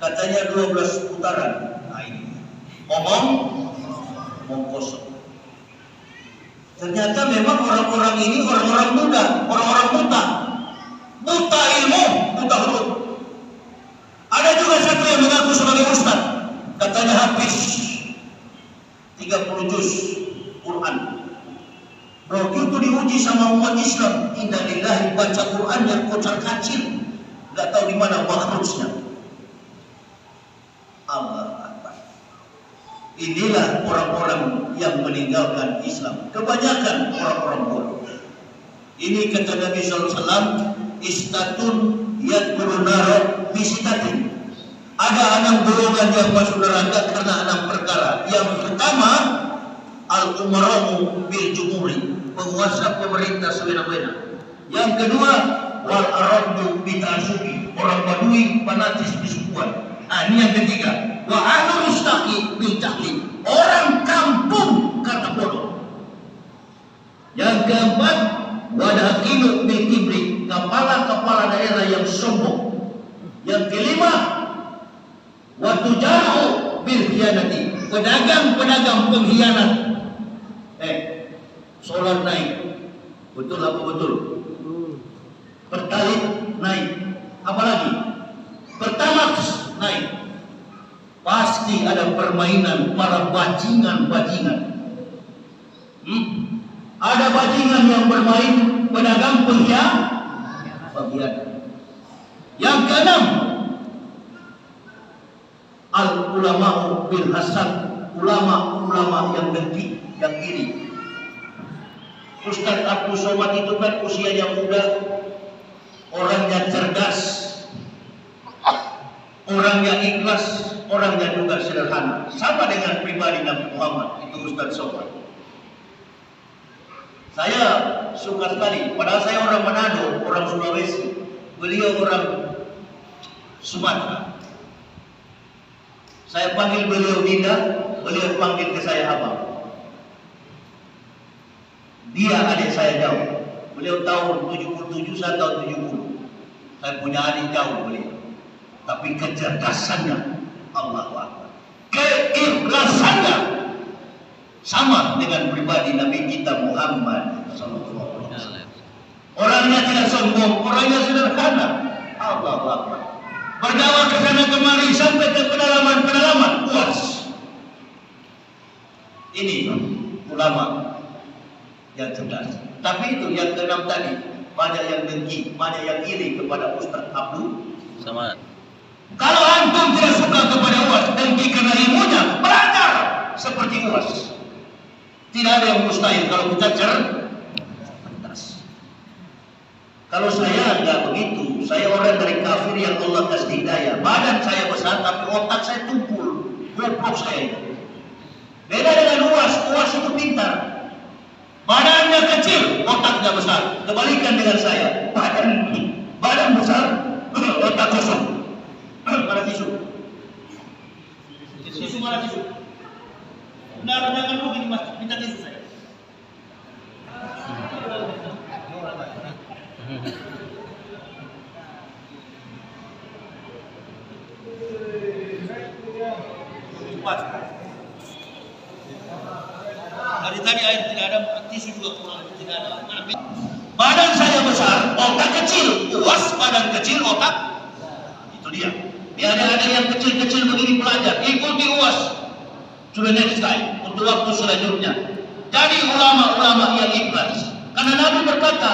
katanya 12 putaran. Nah ini omong kosong. Ternyata memang orang-orang ini orang-orang muda, orang-orang buta ilmu, buta huruf. Ada juga satu yang mengaku sebagai ustaz, katanya hafiz 30 juz Quran. Begitu diuji sama umat Islam, innalillahi, baca Quran yang kocar kacir, nggak tahu di mana makhrajnya. Allah Akbar. Inilah orang-orang yang meninggalkan Islam. Kebanyakan orang-orang bodoh. Ini kata Nabi SAW, istatun yadkurunara bisitatin. Ada 6 golongan yang masuk neraka karena 6 perkara. Yang pertama, al-umara'u bil jumhuri, penguasa pemerintah sewena-wena. Yang kedua, wal arabdu bitasubi, orang Badui fanatis bisukuan. Ini yang ketiga, wa anu mustaqi bil jahli, orang kampung karena bodoh. Yang keempat, wadakilu bil kibri, kepala daerah yang sombong. Yang kelima, wa tujaru pedagang-pedagang pengkhianat. Solar naik, betul apa betul? Pertalite naik, apalagi? Pertamax naik. Pasti ada permainan para bajingan-bajingan. Ada bajingan yang bermain pedagang pengkhianat. Yang keenam, al-ulama'u bil hasan, ulama-ulama yang dengki, yang iri. Ustaz Abdul Somad itu kan usianya muda, orangnya cerdas, orangnya ikhlas, orangnya juga sederhana, sama dengan pribadi Nabi Muhammad itu Ustaz Somad. Saya suka sekali, padahal saya orang Manado, orang Sulawesi, beliau orang Sumatera. Saya panggil beliau Dinda, beliau panggil ke saya Abang. Dia adik saya jauh. Beliau tahun 77, saya tahun 70. Saya punya adik jauh beliau. Tapi kecerdasannya, Allahu Akbar, keikhlasannya sama dengan pribadi Nabi kita Muhammad sallallahu alaihi wasallam. Orangnya tidak sombong, orangnya sederhana. Allahu Akbar. Berdakwah ke sana kemari sampai ke pedalaman-pedalaman puas. Ini ulama yang cerdas. Tapi itu yang keenam tadi, banyak yang dengki, banyak yang iri kepada Ustaz Abdul Somad. Kalau antum tidak suka kepada UAS, dengki karena ilmunya, belajar seperti UAS. Tidak ada yang mustahil kalau kita cerdas. Kalau saya enggak begitu, saya orang dari kafir yang Allah kasih hidayah. Badan saya besar tapi otak saya tumpul, goblok saya. Beda dengan UAS, UAS itu pintar. Badannya kecil, otaknya besar. Kebalikan dengan saya, badan besar, otak kosong. Mana tisu? Tisu mana tisu? Benar, jangan rugi nih mas, minta tisu saya. Cepat. Dari tadi air tidak ada, tisu juga kurang, tidak ada. Badan saya besar, otak kecil. UAS badan kecil, otak. Itu dia. Biar ada yang kecil-kecil begini belajar, ikuti UAS. Sudah next time, untuk waktu selanjutnya. Jadi ulama-ulama yang ikhlas. Karena Nabi berkata,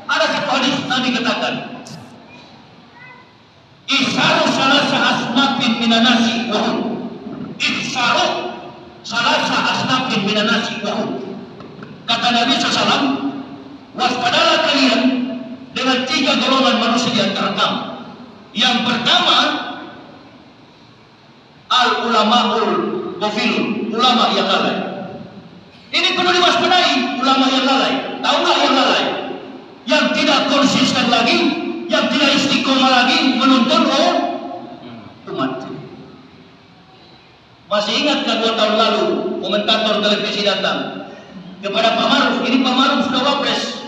ada satu hadis Nabi katakan, ihsaru salasa asnafin minanasi wahum. Ihsaru salasa asnafin minanasi wahum. Kata Nabi SAW, waspadalah kalian dengan 3 golongan manusia di antara kamu. Yang pertama, al-ulama'ul ghafilun, ulama yang lalai. Ini perlu diwaspadai, ulama yang lalai. Tahu nggak yang lalai? Yang tidak konsisten lagi, yang tidak istiqomah lagi menuntun umat. Masih ingat nggak 2 tahun lalu komentator televisi datang kepada Pak Maruf? Ini Pak Maruf sudah wapres.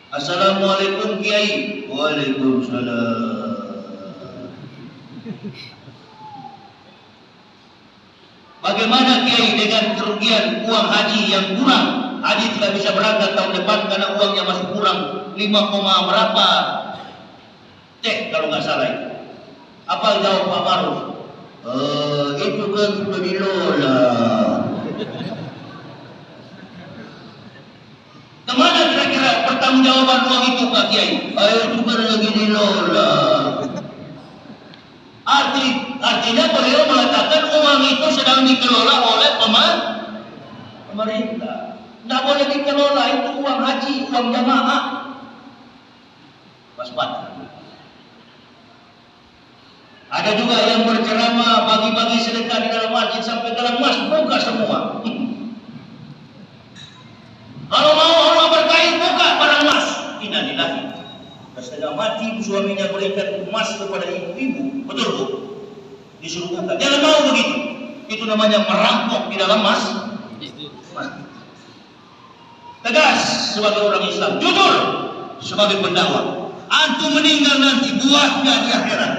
Assalamualaikum Kiai. Waalaikumsalam. Bagaimana Kiai dengan kerugian uang haji yang kurang? Haji tidak bisa berangkat tahun depan karena uangnya masih kurang 5, berapa? Cek kalau nggak salah itu. Apa jawab Pak Maruf? Itu kan sudah dilola. Kemana kira-kira pertanggungjawaban uang itu Pak Kiai? Itu kan lagi dilola. Artinya beliau mengatakan uang itu sedang dikelola oleh pemerintah. Tidak boleh dikelola, itu uang haji, uang jamaah. Waspada. Ada juga yang berceramah bagi-bagi sedekah di dalam masjid sampai dalam mas buka semua. Kalau mau Allah berkahi buka barang emas. Innalillahi. Setengah mati suaminya berikan emas kepada ibu-ibu, betul bu? Disuruh buka. Jangan mau begitu. Itu namanya merampok di dalam mas. Tegas sebagai orang Islam, jujur sebagai pendakwah. Antum meninggal nanti buahnya di akhirat.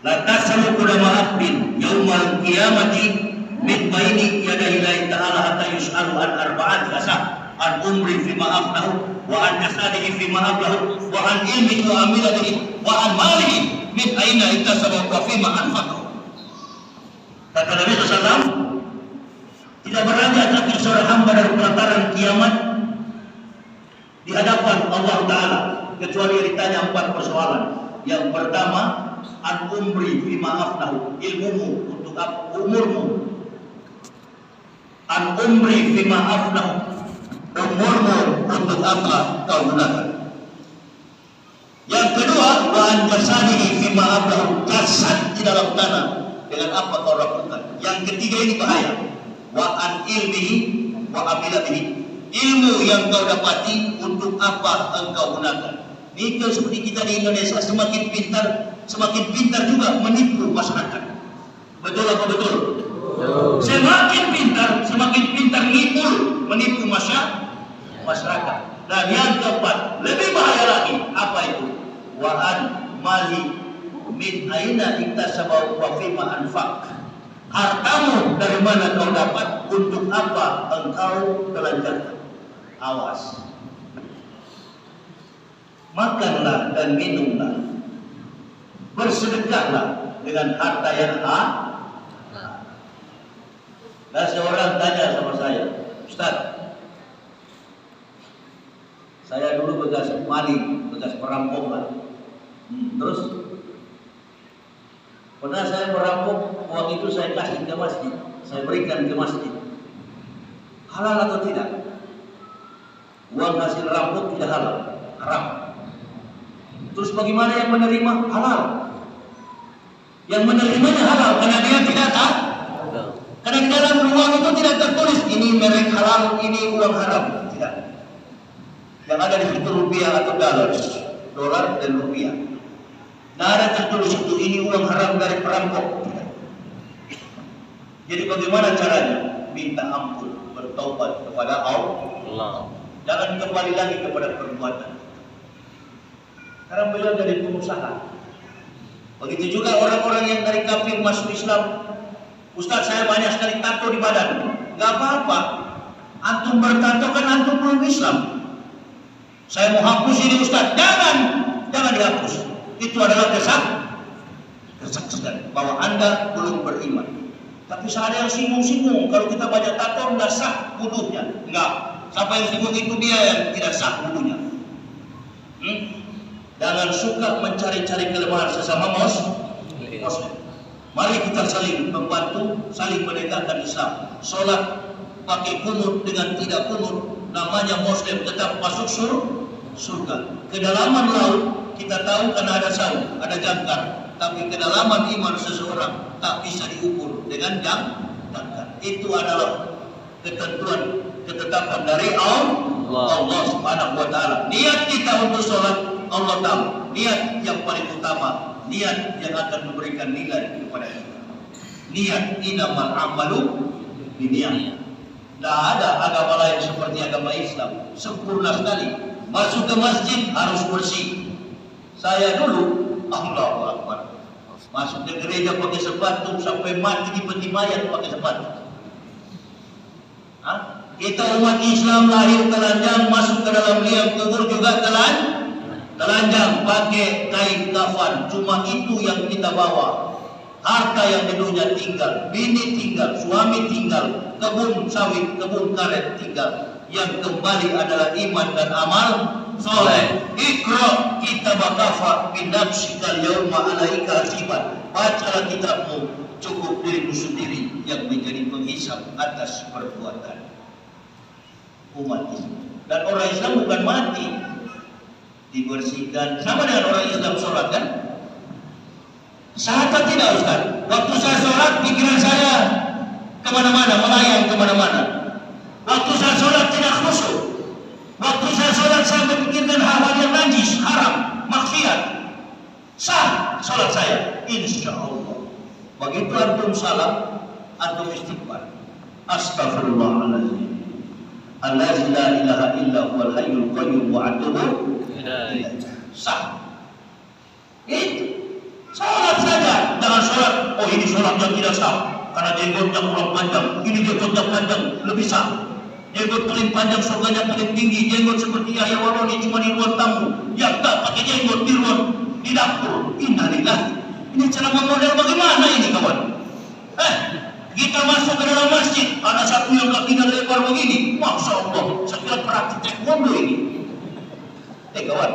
La tasalu qudama abdin yaum yaumal qiyamati min baini yadayillahi ta'ala hatta yus'alu an arba'at asah an umri fima afnahu wa an jasadihi fima afnahu wa an ilmihi wa amila bihi wa an malihi min aina iktasaba wa fima anfaqahu. Kata Nabi SAW, tidak beranjak lagi seorang hamba dari pelataran kiamat di hadapan Allah Ta'ala kecuali ditanya 4 persoalan. Yang pertama, an umri fima afnahu, ilmumu untuk apa? Umurmu. An umri fima afnahu, umurmu untuk apa kau gunakan. Yang kedua, wa an jasadihi fima afnahu, jasad di dalam tanah dengan apa kau lakukan. Yang ketiga ini bahaya, wa an ilmihi wa amila bihi, ilmu yang kau dapati untuk apa engkau gunakan. Ini seperti kita di Indonesia, semakin pintar juga menipu masyarakat. Betul apa betul? Semakin pintar menipu masyarakat. Dan yang keempat, lebih bahaya lagi, apa itu? Wa an mali min aina iktasaba wa fima anfaq. Hartamu dari mana kau dapat, untuk apa engkau belanjakan. Awas. Makanlah dan minumlah, bersedekahlah dengan harta yang halal. Dan seorang tanya sama saya, Ustaz, saya dulu bekas maling, bekas perampok lah. Terus pernah saya merampok, uang itu saya kasih ke masjid, saya berikan ke masjid. Halal atau tidak? Uang hasil rampok tidak halal, haram. Terus bagaimana yang menerima? Halal. Yang menerimanya halal karena dia tidak tahu. Karena di dalam uang itu tidak tertulis ini merek halal, ini uang haram. Tidak. Yang ada di situ rupiah atau dolar dan rupiah. Nah, ada tertulis itu ini uang haram dari perampok. Jadi bagaimana caranya? Minta ampun, bertaubat kepada Allah. Jangan kembali lagi kepada perbuatan. Karena beliau dari pengusaha. Begitu juga orang-orang yang dari kafir masuk Islam. Ustaz, saya banyak sekali tato di badan. Gak apa-apa. Antum bertato kan antum belum Islam. Saya mau hapus ini Ustaz. Jangan dihapus. Itu adalah kesaksian bahwa Anda belum beriman. Tapi ada yang singgung-singgung. Kalau kita baca tato nggak sah wudunya. Enggak. Siapa yang singgung itu dia yang tidak sah wudunya. Jangan suka mencari-cari kelemahan sesama Muslim. Mari kita saling membantu, saling menegakkan Islam. Sholat pakai kunut dengan tidak kunut, namanya Muslim tetap masuk surga. Kedalaman laut kita tahu karena ada saut, ada jangkar. Tapi kedalaman iman seseorang tak bisa diukur dengan jangkar. Itu adalah ketetapan dari Allah Subhanahu wa Ta'ala. Niat kita untuk sholat Allah tahu. Niat yang paling utama, niat yang akan memberikan nilai kepada kita. Niat, innamal amalu binniyat. Tidak ada agama lain seperti agama Islam, sempurna sekali. Masuk ke masjid harus bersih. Saya dulu, Allahu Akbar, masuk ke gereja pakai sepatu sampai mati di peti mayat pakai sepatu. Kita umat Islam lahir telanjang, masuk ke dalam liang kubur juga telanjang, pakai kain kafan. Cuma itu yang kita bawa. Harta yang di dunia tinggal, bini tinggal, suami tinggal, kebun sawit, kebun karet tinggal. Yang kembali adalah iman dan amal soleh. Iqra kitabaka binafsikal yauma alaika hasiban. Bacalah kitabmu, cukup dirimu sendiri yang menjadi penghisab atas perbuatan umat Islam. Dan orang Islam bukan mati, dibersihkan. Sama dengan orang Islam sholat kan? Sah atau tidak Ustaz? Waktu saya sholat, pikiran saya kemana-mana, melayang kemana-mana. Waktu saya sholat tidak khusyuk. Waktu saya sholat, saya memikirkan hal-hal yang najis, haram, maksiat. Sah sholat saya, insya Allah. Begitu antum salam, antum istighfar. Astaghfirullahaladzim. Allazi la ilaha illa huwal hayyul qayyum wa atubu ilaihi. Sah. Itu. Sholat saja, jangan sholat. oh ini sholatnya tidak sah karena jenggotnya kurang panjang, ini jenggotnya panjang lebih sah. Jenggot paling panjang surganya paling tinggi, jenggot seperti Yahya Waroni cuma di ruang tamu, yang tak pakai jenggot di ruang di dapur. Innalillah. Ini ceramah model bagaimana ini kawan? Kita masuk ke dalam masjid, ada satu yang kakinya lebar begini, masya Allah, saya kira praktik taekwondo ini. Kawan,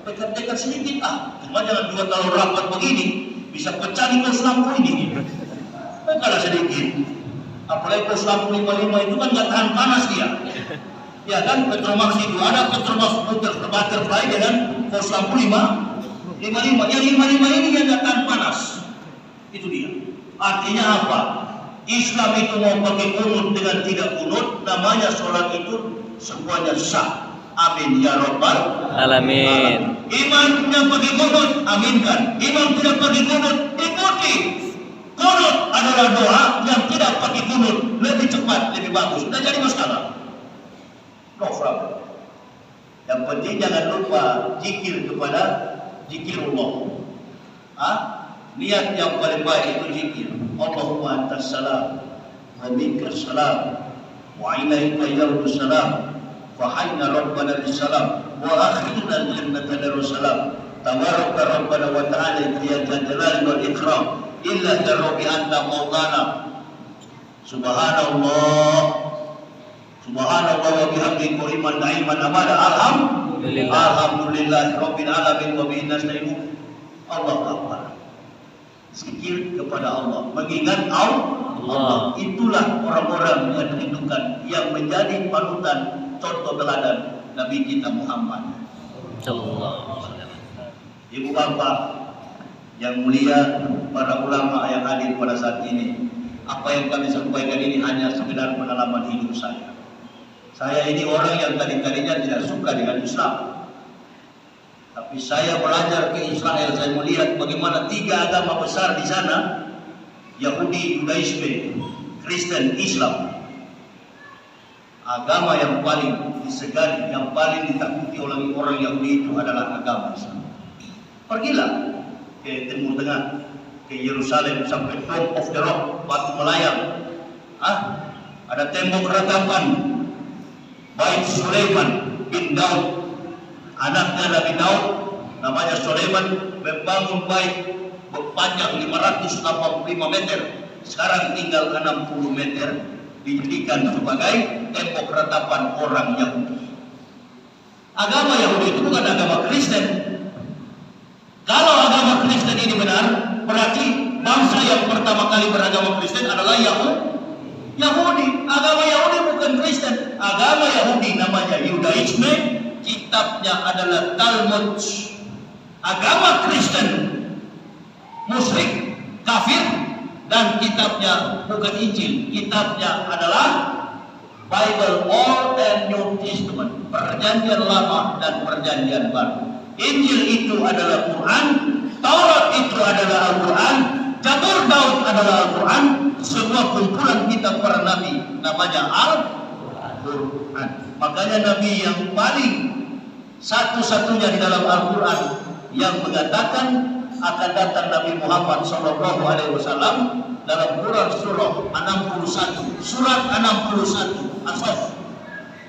dekat-dekat sedikit cuma jangan juga kalau rapat begini, bisa pecah di kos lampu ini. Kalau sedikit. Apalagi kos lampu 55 itu kan nggak tahan panas dia. Ya kan, Petromax itu ada Petromax butterfly dengan kos lampu 55. Yang 55 ini yang nggak tahan panas. Itu dia. Artinya apa? Islam itu mau pakai kunut dengan tidak kunut, namanya sholat itu semuanya sah. Amin ya rabbal Alamin. Imam yang pakai kunut, aminkan. Imam tidak pakai kunut, ikuti. Kunut adalah doa yang tidak pakai kunut, lebih cepat, lebih bagus. Sudah jadi masalah. No problem. Yang penting jangan lupa zikir kepada zikirullah. Niat yang paling baik itu zikir. Allahumma antas salam wa minkas salam wa ilaika yarudus salam wa hayna rabbana bis salam wa akhirna jannata darussalam. Tabaraka rabbana wa ta'ala ya jalali wal ikram. Illa jarrobi anta maulana. Subhanallah wa bihamdi quriman na'iman amada. Alhamdulillah rabbil alamin wa bihi nasta'in. Allahu akbar. Zikir kepada Allah, mengingat Allah. Itulah orang-orang yang dirindukan, yang menjadi panutan, contoh teladan Nabi kita Muhammad sallallahu alaihi wasallam. Ibu bapak yang mulia, para ulama yang hadir pada saat ini, apa yang kami sampaikan ini hanya sekedar pengalaman hidup saya. Saya ini orang yang tadinya tidak suka dengan Islam, tapi saya belajar ke Israel, saya melihat bagaimana 3 agama besar di sana, Yahudi, Judaisme, Kristen, Islam. Agama yang paling disegani, yang paling ditakuti oleh orang Yahudi itu adalah agama Islam. Pergilah ke Timur Tengah, ke Yerusalem sampai Dome of the Rock, batu melayang. Ada tembok ratapan Bait Sulaiman bin Daud, anaknya Nabi Daud, namanya Sulaiman, membangun bait berpanjang 585 meter, sekarang tinggal 60 meter, dijadikan sebagai tembok ratapan orang Yahudi. Agama Yahudi itu bukan agama Kristen. Kalau agama Kristen ini benar, berarti bangsa yang pertama kali beragama Kristen adalah Yahudi. Agama Yahudi bukan Kristen. Agama Yahudi namanya Yudaisme, kitabnya adalah Talmud. Agama Kristen musyrik, kafir, dan kitabnya bukan Injil. Kitabnya adalah Bible Old and New Testament, perjanjian lama dan perjanjian baru. Injil itu adalah Quran, Taurat itu adalah Al-Quran, Zabur Daud adalah Al-Quran, semua kumpulan kitab para nabi namanya Al-Quran. Makanya nabi yang paling satu-satunya di dalam Al-Quran yang mengatakan akan datang Nabi Muhammad sallallahu alaihi wasallam dalam Quran surah 61, surat 61 As-Saff.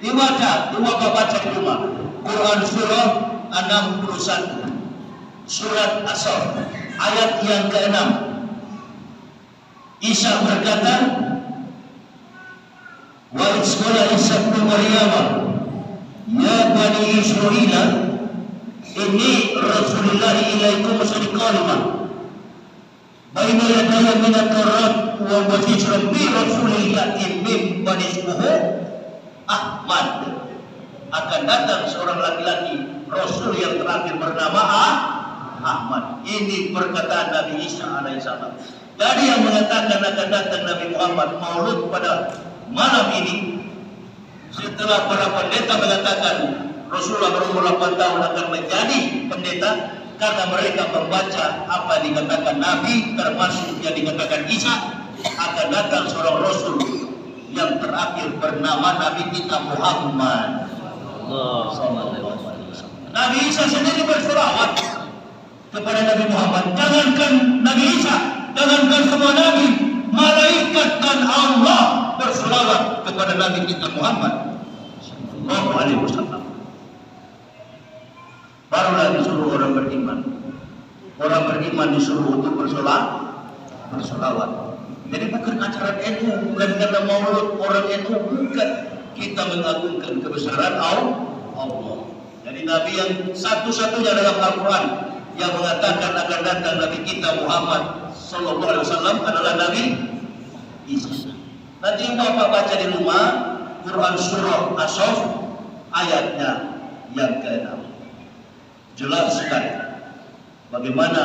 Dibaca di rumah. Quran surah 61 surat As-Saff ayat yang ke-6. Isa berkata, wa isqala Isa bin Maryam ya bani Israila inni rasulullah ilaikum musaddiqan baina yadayya min at-taurat wa basyiran bi rasulil yatim min bani ismuhu Ahmad. Akan datang seorang laki-laki Rasul yang terakhir bernama Ahmad. Ini perkataan Nabi Isa alaihissalam. Jadi yang mengatakan akan datang Nabi Muhammad maulud pada malam ini, setelah para pendeta mengatakan Rasulullah berumur 8 tahun akan menjadi pendeta, karena mereka membaca apa yang dikatakan Nabi, termasuk yang dikatakan Isa, akan datang seorang Rasul yang terakhir bernama Nabi kita Muhammad. Nabi Isa sendiri berselawat kepada Nabi Muhammad. Jangankan Nabi Isa, Jangankan semua nabi, malaikat dan Allah berselawat kepada Nabi kita Muhammad sallallahu alaihi wasallam. Barulah disuruh orang beriman. Orang beriman disuruh untuk bersolawat. Jadi bukan acara NU, bukan karena maulud orang NU, bukan. Kita mengagungkan kebesaran Allah. Jadi Nabi yang satu-satunya dalam Al-Quran yang mengatakan akan datang Nabi kita Muhammad sallallahu alaihi wasallam adalah Nabi Isa. Nanti Bapak baca di rumah Quran surah As-Saff ayatnya yang ke-6. Jelas sekali bagaimana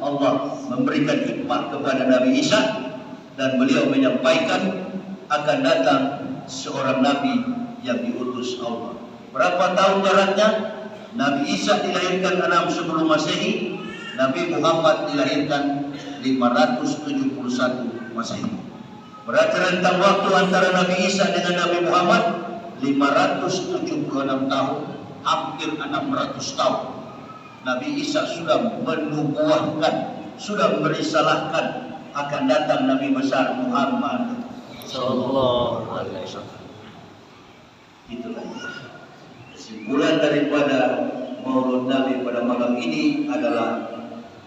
Allah memberikan hikmah kepada Nabi Isa dan beliau menyampaikan akan datang seorang Nabi yang diutus Allah. Berapa tahun jaraknya? Nabi Isa dilahirkan 6 sebelum Masehi, Nabi Muhammad dilahirkan 571 Masehi. Berarti rentang waktu antara Nabi Isa dengan Nabi Muhammad 576 tahun, hampir 600 tahun. Nabi Isa sudah menubuahkan, sudah merisalahkan akan datang Nabi besar Muhammad sallallahu alaihi wasallam. Itulah kesimpulan daripada Maulud Nabi pada malam ini adalah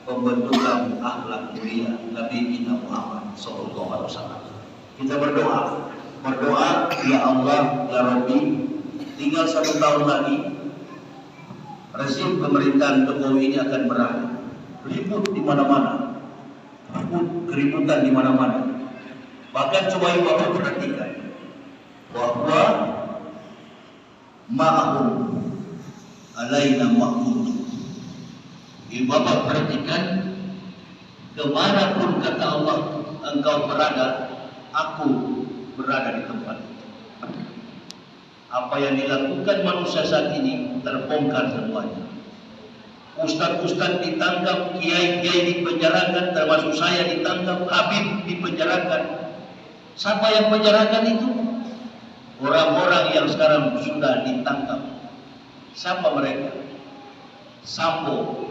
pembentukan akhlak mulia Nabi kita Muhammad sallallahu alaihi wasallam. Kita berdoa, ya Allah, ya Rabbi, tinggal 1 tahun lagi rezim pemerintahan Jokowi ini akan berakhir. Ribut di mana-mana, keributan di mana-mana. Bahkan coba Bapak perhatikan bahwa ma'ahum alaina ma'mud. Bapak perhatikan, kemanapun kata Allah engkau berada, aku berada di tempat. Apa yang dilakukan manusia saat ini terbongkar semuanya. Ustaz-ustaz ditangkap, kiai-kiai dipenjarakan, termasuk saya ditangkap, Habib dipenjarakan. Siapa yang penjarakan itu? Orang-orang yang sekarang sudah ditangkap. Siapa mereka? Sambo.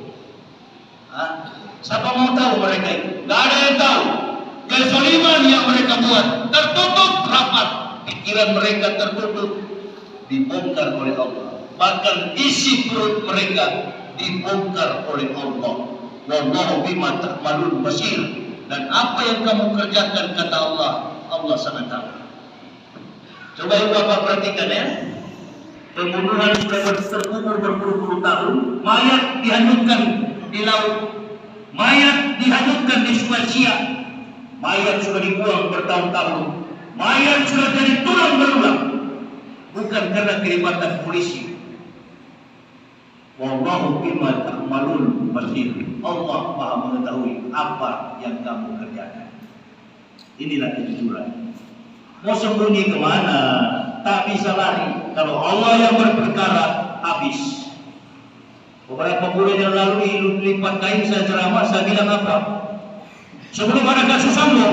Siapa mau tahu mereka itu? Gak ada yang tahu. Kezaliman yang mereka buat tertutup rapat, pikiran mereka tertutup, dibongkar oleh Allah. Bahkan isi perut mereka dibongkar oleh Allah. Wallahu bima ta'malun basir. Dan apa yang kamu kerjakan kata Allah, Allah sangat tahu. Coba Bapak perhatikan ya. Pembunuhan sudah terkubur berpuluh-puluh tahun, mayat dihanyutkan di laut, mayat dihanyutkan di Sungai Siak, mayat sudah dibuang bertahun-tahun, mayat sudah jadi tulang belulang, bukan karena kelibatan polisi. Wallahu bima ta'malun basir. Allah Maha mengetahui apa yang kamu kerjakan. Inilah kejujuran. Mau sembunyi kemana? Tak bisa lari. Kalau Allah yang berperkara, habis. Beberapa bulan yang lalu di Lipat Kain saya ceramah, saya bilang apa? Sebelum ada kasus Sambo,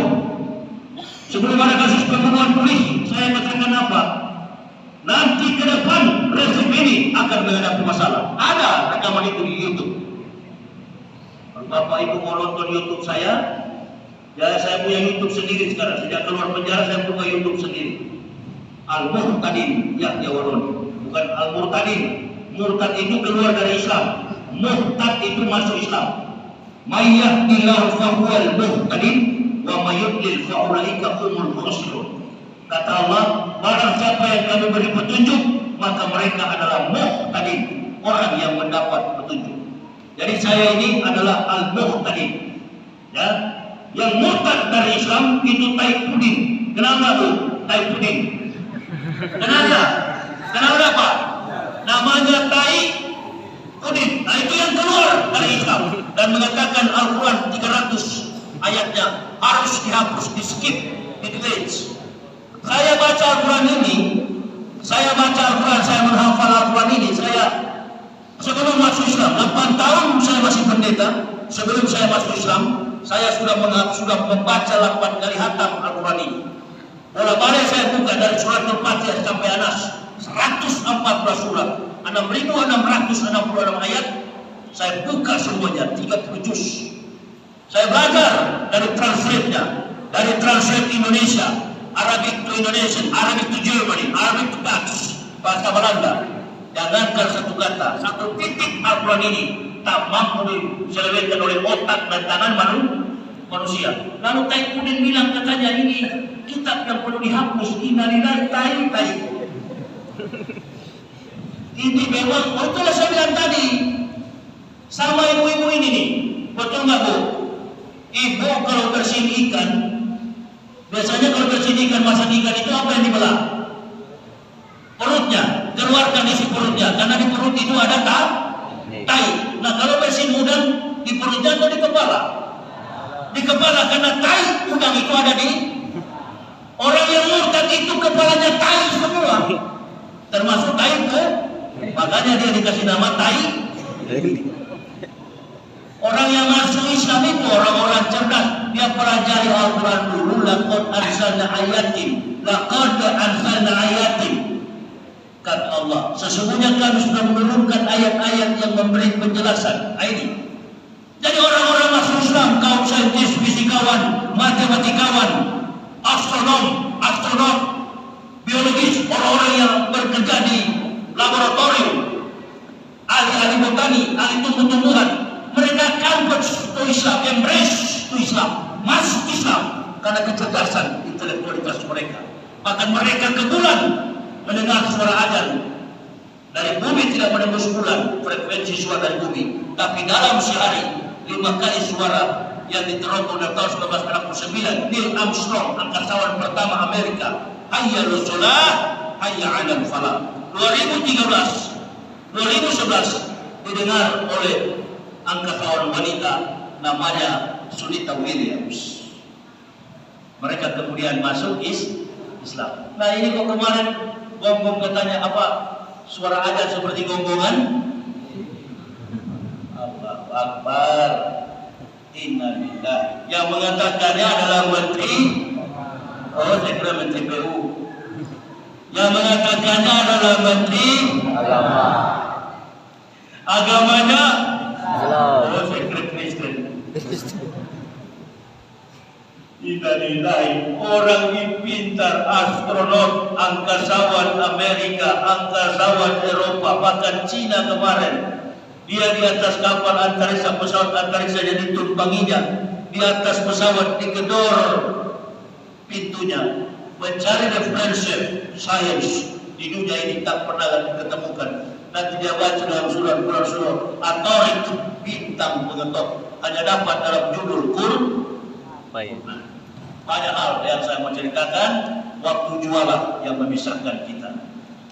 sebelum ada kasus pembunuhan polisi, saya katakan apa? Nanti ke depan rezim ini akan menghadapi masalah. Ada rekaman itu di YouTube. Kalau Bapak Ibu mau nonton YouTube saya, ya saya punya YouTube sendiri sekarang. Sejak keluar penjara saya punya YouTube sendiri. Al-Muhtadin Yahya Waroni, bukan Al-Murtadin. Murtad itu keluar dari Islam, Muhtad itu masuk Islam. May yahdillahu fahuwal muhtadin wa may yudlil fa ulaika humul khasirun. Kata Allah, barang siapa yang kami beri petunjuk, maka mereka adalah muhtadin, orang yang mendapat petunjuk. Jadi saya ini adalah al-muhtadin. Ya, yang murtad dari Islam itu Tai Pudin. Kenapa tuh Tai Pudin? Kenapa? Pak? Namanya Tai Pudin. Nah itu yang keluar dari Islam dan mengatakan Al-Quran 300 ayatnya harus dihapus, di skip, di delete. Saya baca Al-Quran ini, saya menghafal Al-Quran ini, saya sebelum masuk Islam, 8 tahun saya masih pendeta. Sebelum saya masuk Islam, saya sudah membaca 8 kali hatam Al-Quran ini. Bola-balik saya buka dari surat Al-Fatihah sampai Anas, 114 surat, 6.666 ayat. Saya buka semuanya, 30 juz. Saya belajar dari translate-nya, dari translate Indonesia, Arabic to Indonesian, Arabic to Germany, Arabic to Dutch, bahasa Belanda. Jangankan satu kata, satu titik Al-Quran ini tak mampu diselewengkan oleh otak dan tangan manusia. Lalu Taifuddin bilang katanya ini kitab yang perlu dihapus. Innalillahi tai. Ini memang, itulah saya bilang tadi, sama ibu-ibu ini nih, betul nggak Bu? Ibu kalau bersihin ikan, biasanya kalau bersihin ikan, masak ikan itu apa yang dibelah? Perutnya, keluarkan isi perutnya, karena di perut itu ada tai. Nah kalau bersihin udang, di perutnya atau di kepala? Di kepala, karena tai udang itu ada di orang yang murtad itu kepalanya tai semua, termasuk tai itu, makanya dia dikasih nama tai. Orang yang masuk Islam itu orang-orang cerdas, dia pelajari Al-Quran dulu. Laqad anzalna ayatin, kata Allah, sesungguhnya kami sudah menurunkan ayat-ayat yang memberi penjelasan. Ini jadi orang-orang masuk Islam, kaum saintis, fisikawan, matematikawan, astronom, biologis, orang-orang yang bekerja di laboratorium, ahli-ahli botani, ahli tumbuh-tumbuhan, mereka convert to Islam, embrace to Islam, masuk Islam karena kecerdasan intelektualitas mereka. Bahkan mereka ke bulan mendengar suara azan dari bumi, tidak menembus bulan frekuensi suara dari bumi, tapi dalam sehari 5 kali suara yang diterangkan pada tahun 1969. Neil Armstrong, angkasawan pertama Amerika, hayya lussalah, hayya 'alal falah. 2011 didengar oleh angkasawan wanita namanya Sunita Williams. Mereka kemudian masuk Islam. Nah ini kok kemarin gonggong katanya apa, suara azan seperti gonggongan. Allahu Akbar. Innalillah. Yang mengatakannya adalah menteri, saya kira menteri PU. Yang mengatakannya adalah menteri agamanya saya kira Kristen. Innalillahi. Orang yang pintar, astronot, angkasawan Amerika, angkasawan Eropa, bahkan Cina kemarin, dia di atas kapal antariksa, pesawat antariksa yang ditumpanginya, di atas pesawat digedor pintunya, mencari referensi sains di dunia ini tak pernah ditemukan. Nanti dia baca dalam surat At-Tariq, bintang pengetok, hanya dapat dalam judul Baik. Banyak hal yang saya mau ceritakan, waktu jualah yang memisahkan kita.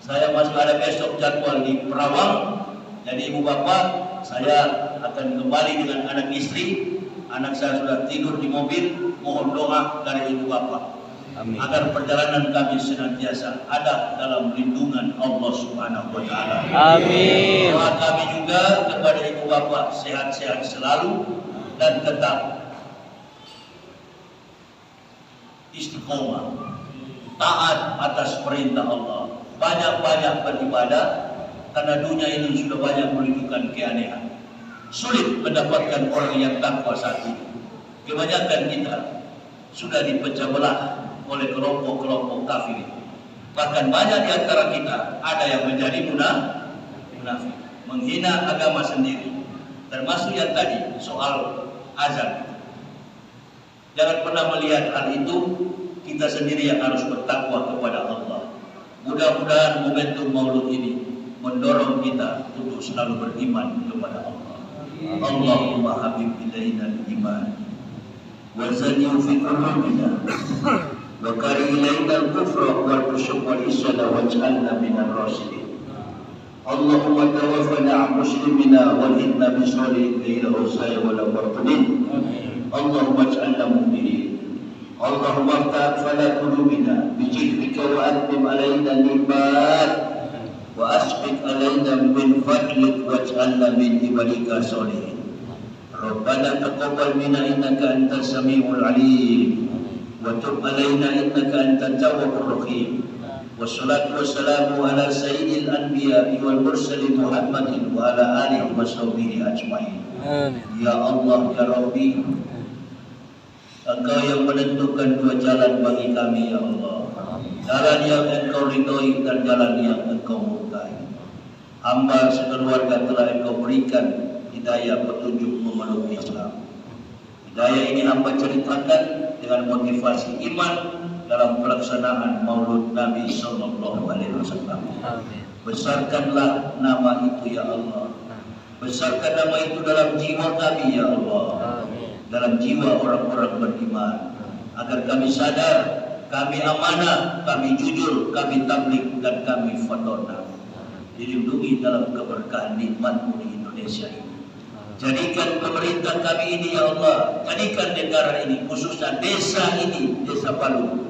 Saya masih ada besok jadwal di Perawang. Jadi ibu bapak, saya akan kembali dengan anak istri. Anak saya sudah tidur di mobil. Mohon doa dari ibu bapak. Amin. Agar perjalanan kami senantiasa ada dalam lindungan Allah Subhanahu wa Ta'ala. Amin. Doa kami juga kepada ibu bapak sehat-sehat selalu dan tetap istiqomah, taat atas perintah Allah, banyak-banyak beribadah, karena dunia ini sudah banyak menunjukkan keanehan. Sulit mendapatkan orang yang takwa saat ini. Kebanyakan kita sudah dipecah belah oleh kelompok-kelompok kafir. Bahkan banyak di antara kita ada yang menjadi munafik, menghina agama sendiri. Termasuk yang tadi soal azan. Jangan pernah melihat hal itu, kita sendiri yang harus bertakwa kepada Allah. Mudah-mudahan momentum Maulud ini mendorong kita untuk selalu beriman kepada Allah. Allahumma habib ilaina al-iman wa zayyinhu fi qulubina wa kari ilaina al-kufra wal fusuq wal isyan waj'alna minal rasyidin. Allahumma tawaffana muslimina wal inna bisalihin ila usaya wal martudin. Allahumma ij'alna mu'minin. Allahumma ftah fala qulubina bijidrika wa atmim alaina ni'mat wa asqit alaina min fadlik waj'alna min ibadika sholihin. Rabbana taqabbal minna innaka antas samiul alim wa tub alaina innaka antat tawwabur rahim. Wassalatu wassalamu ala sayyidil anbiya'i wal mursalin Muhammadin wa ala alihi wa sahbihi ajma'in. Amin. Ya Allah ya Rabbi, Engkau yang menentukan dua jalan bagi kami ya Allah. Jalan yang Engkau ridhoi dan jalan yang Engkau murkai. Hamba sekeluarga telah Engkau berikan hidayah petunjuk memeluk Islam. Hidayah ini hamba ceritakan dengan motivasi iman dalam pelaksanaan Maulud Nabi Sallallahu Alaihi Wasallam. Besarkanlah nama itu ya Allah. Besarkan nama itu dalam jiwa kami ya Allah. Dalam jiwa orang-orang beriman, agar kami sadar, kami amanah, kami jujur, kami tabligh dan kami fadona. Dilindungi dalam keberkahan nikmat-Mu di Indonesia ini. Jadikan pemerintah kami ini ya Allah, jadikan negara ini, khususnya desa ini, desa Palu,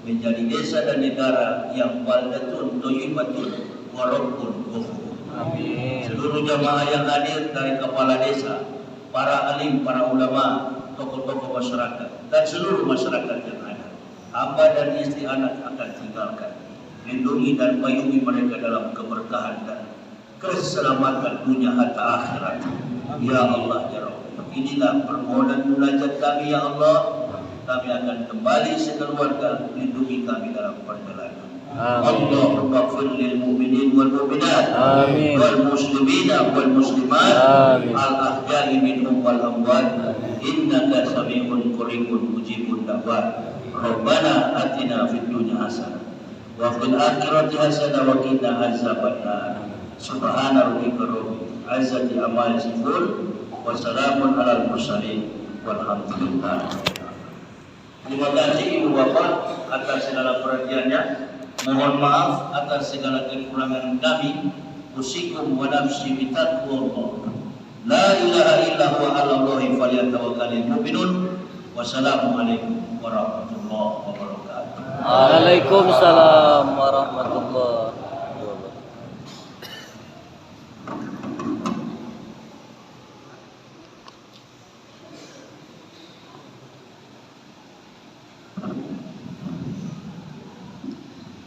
menjadi desa dan negara yang baldatun thayyibatun wa rabbun ghafur. Amin. Seluruh jamaah yang hadir dari kepala desa, para alim, para ulama, tokoh-tokoh masyarakat, dan seluruh masyarakat yang ada, hamba dan istri anak akan tinggalkan. Lindungi dan payungi mereka dalam keberkahan dan keselamatan dunia hatta akhirat. Ya Allah ya Rabb, inilah permohonan munajat kami ya Allah. Kami akan kembali sekeluarga, lindungi kami dalam perjalanan. Allahumma ighfir lil mu'minin wal mu'minat wal muslimina wal muslimat al ahya'i minhum wal amwat innaka sami'un qaribun mujibud da'wat. Rabbana atina fid dunya hasanah wa fil akhirati hasanah wa qina azabannar. Subhana rabbika rabbil izzati amma yasifun wa salamun alal mursalin walhamdulillah. Terima kasih Ibu Bapak atas segala perhatiannya. Mohon maaf atas segala kekurangan kami. Usikum wa nafsi bitaqwallah. La ilaha illa huwa 'alallahi falyatawakkalul mu'minun. Wassalamualaikum warahmatullahi wabarakatuh. Waalaikumsalam warahmatullahi wabarakatuh.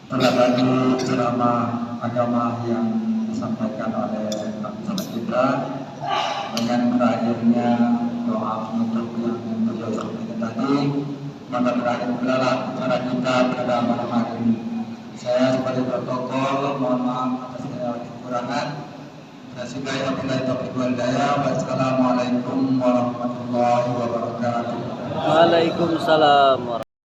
Telah tadi ceramah agama yang disampaikan oleh Bapak kita dengan berakhirnya doa penutup yang beliau sampaikan tadi, maka berakhir pula acara kita pada malam hari ini. Saya sebagai protokol mohon maaf atas segala kekurangan. Wassalamualaikum warahmatullahi wabarakatuh. Waalaikumsalam warahmatullahi wabarakatuh.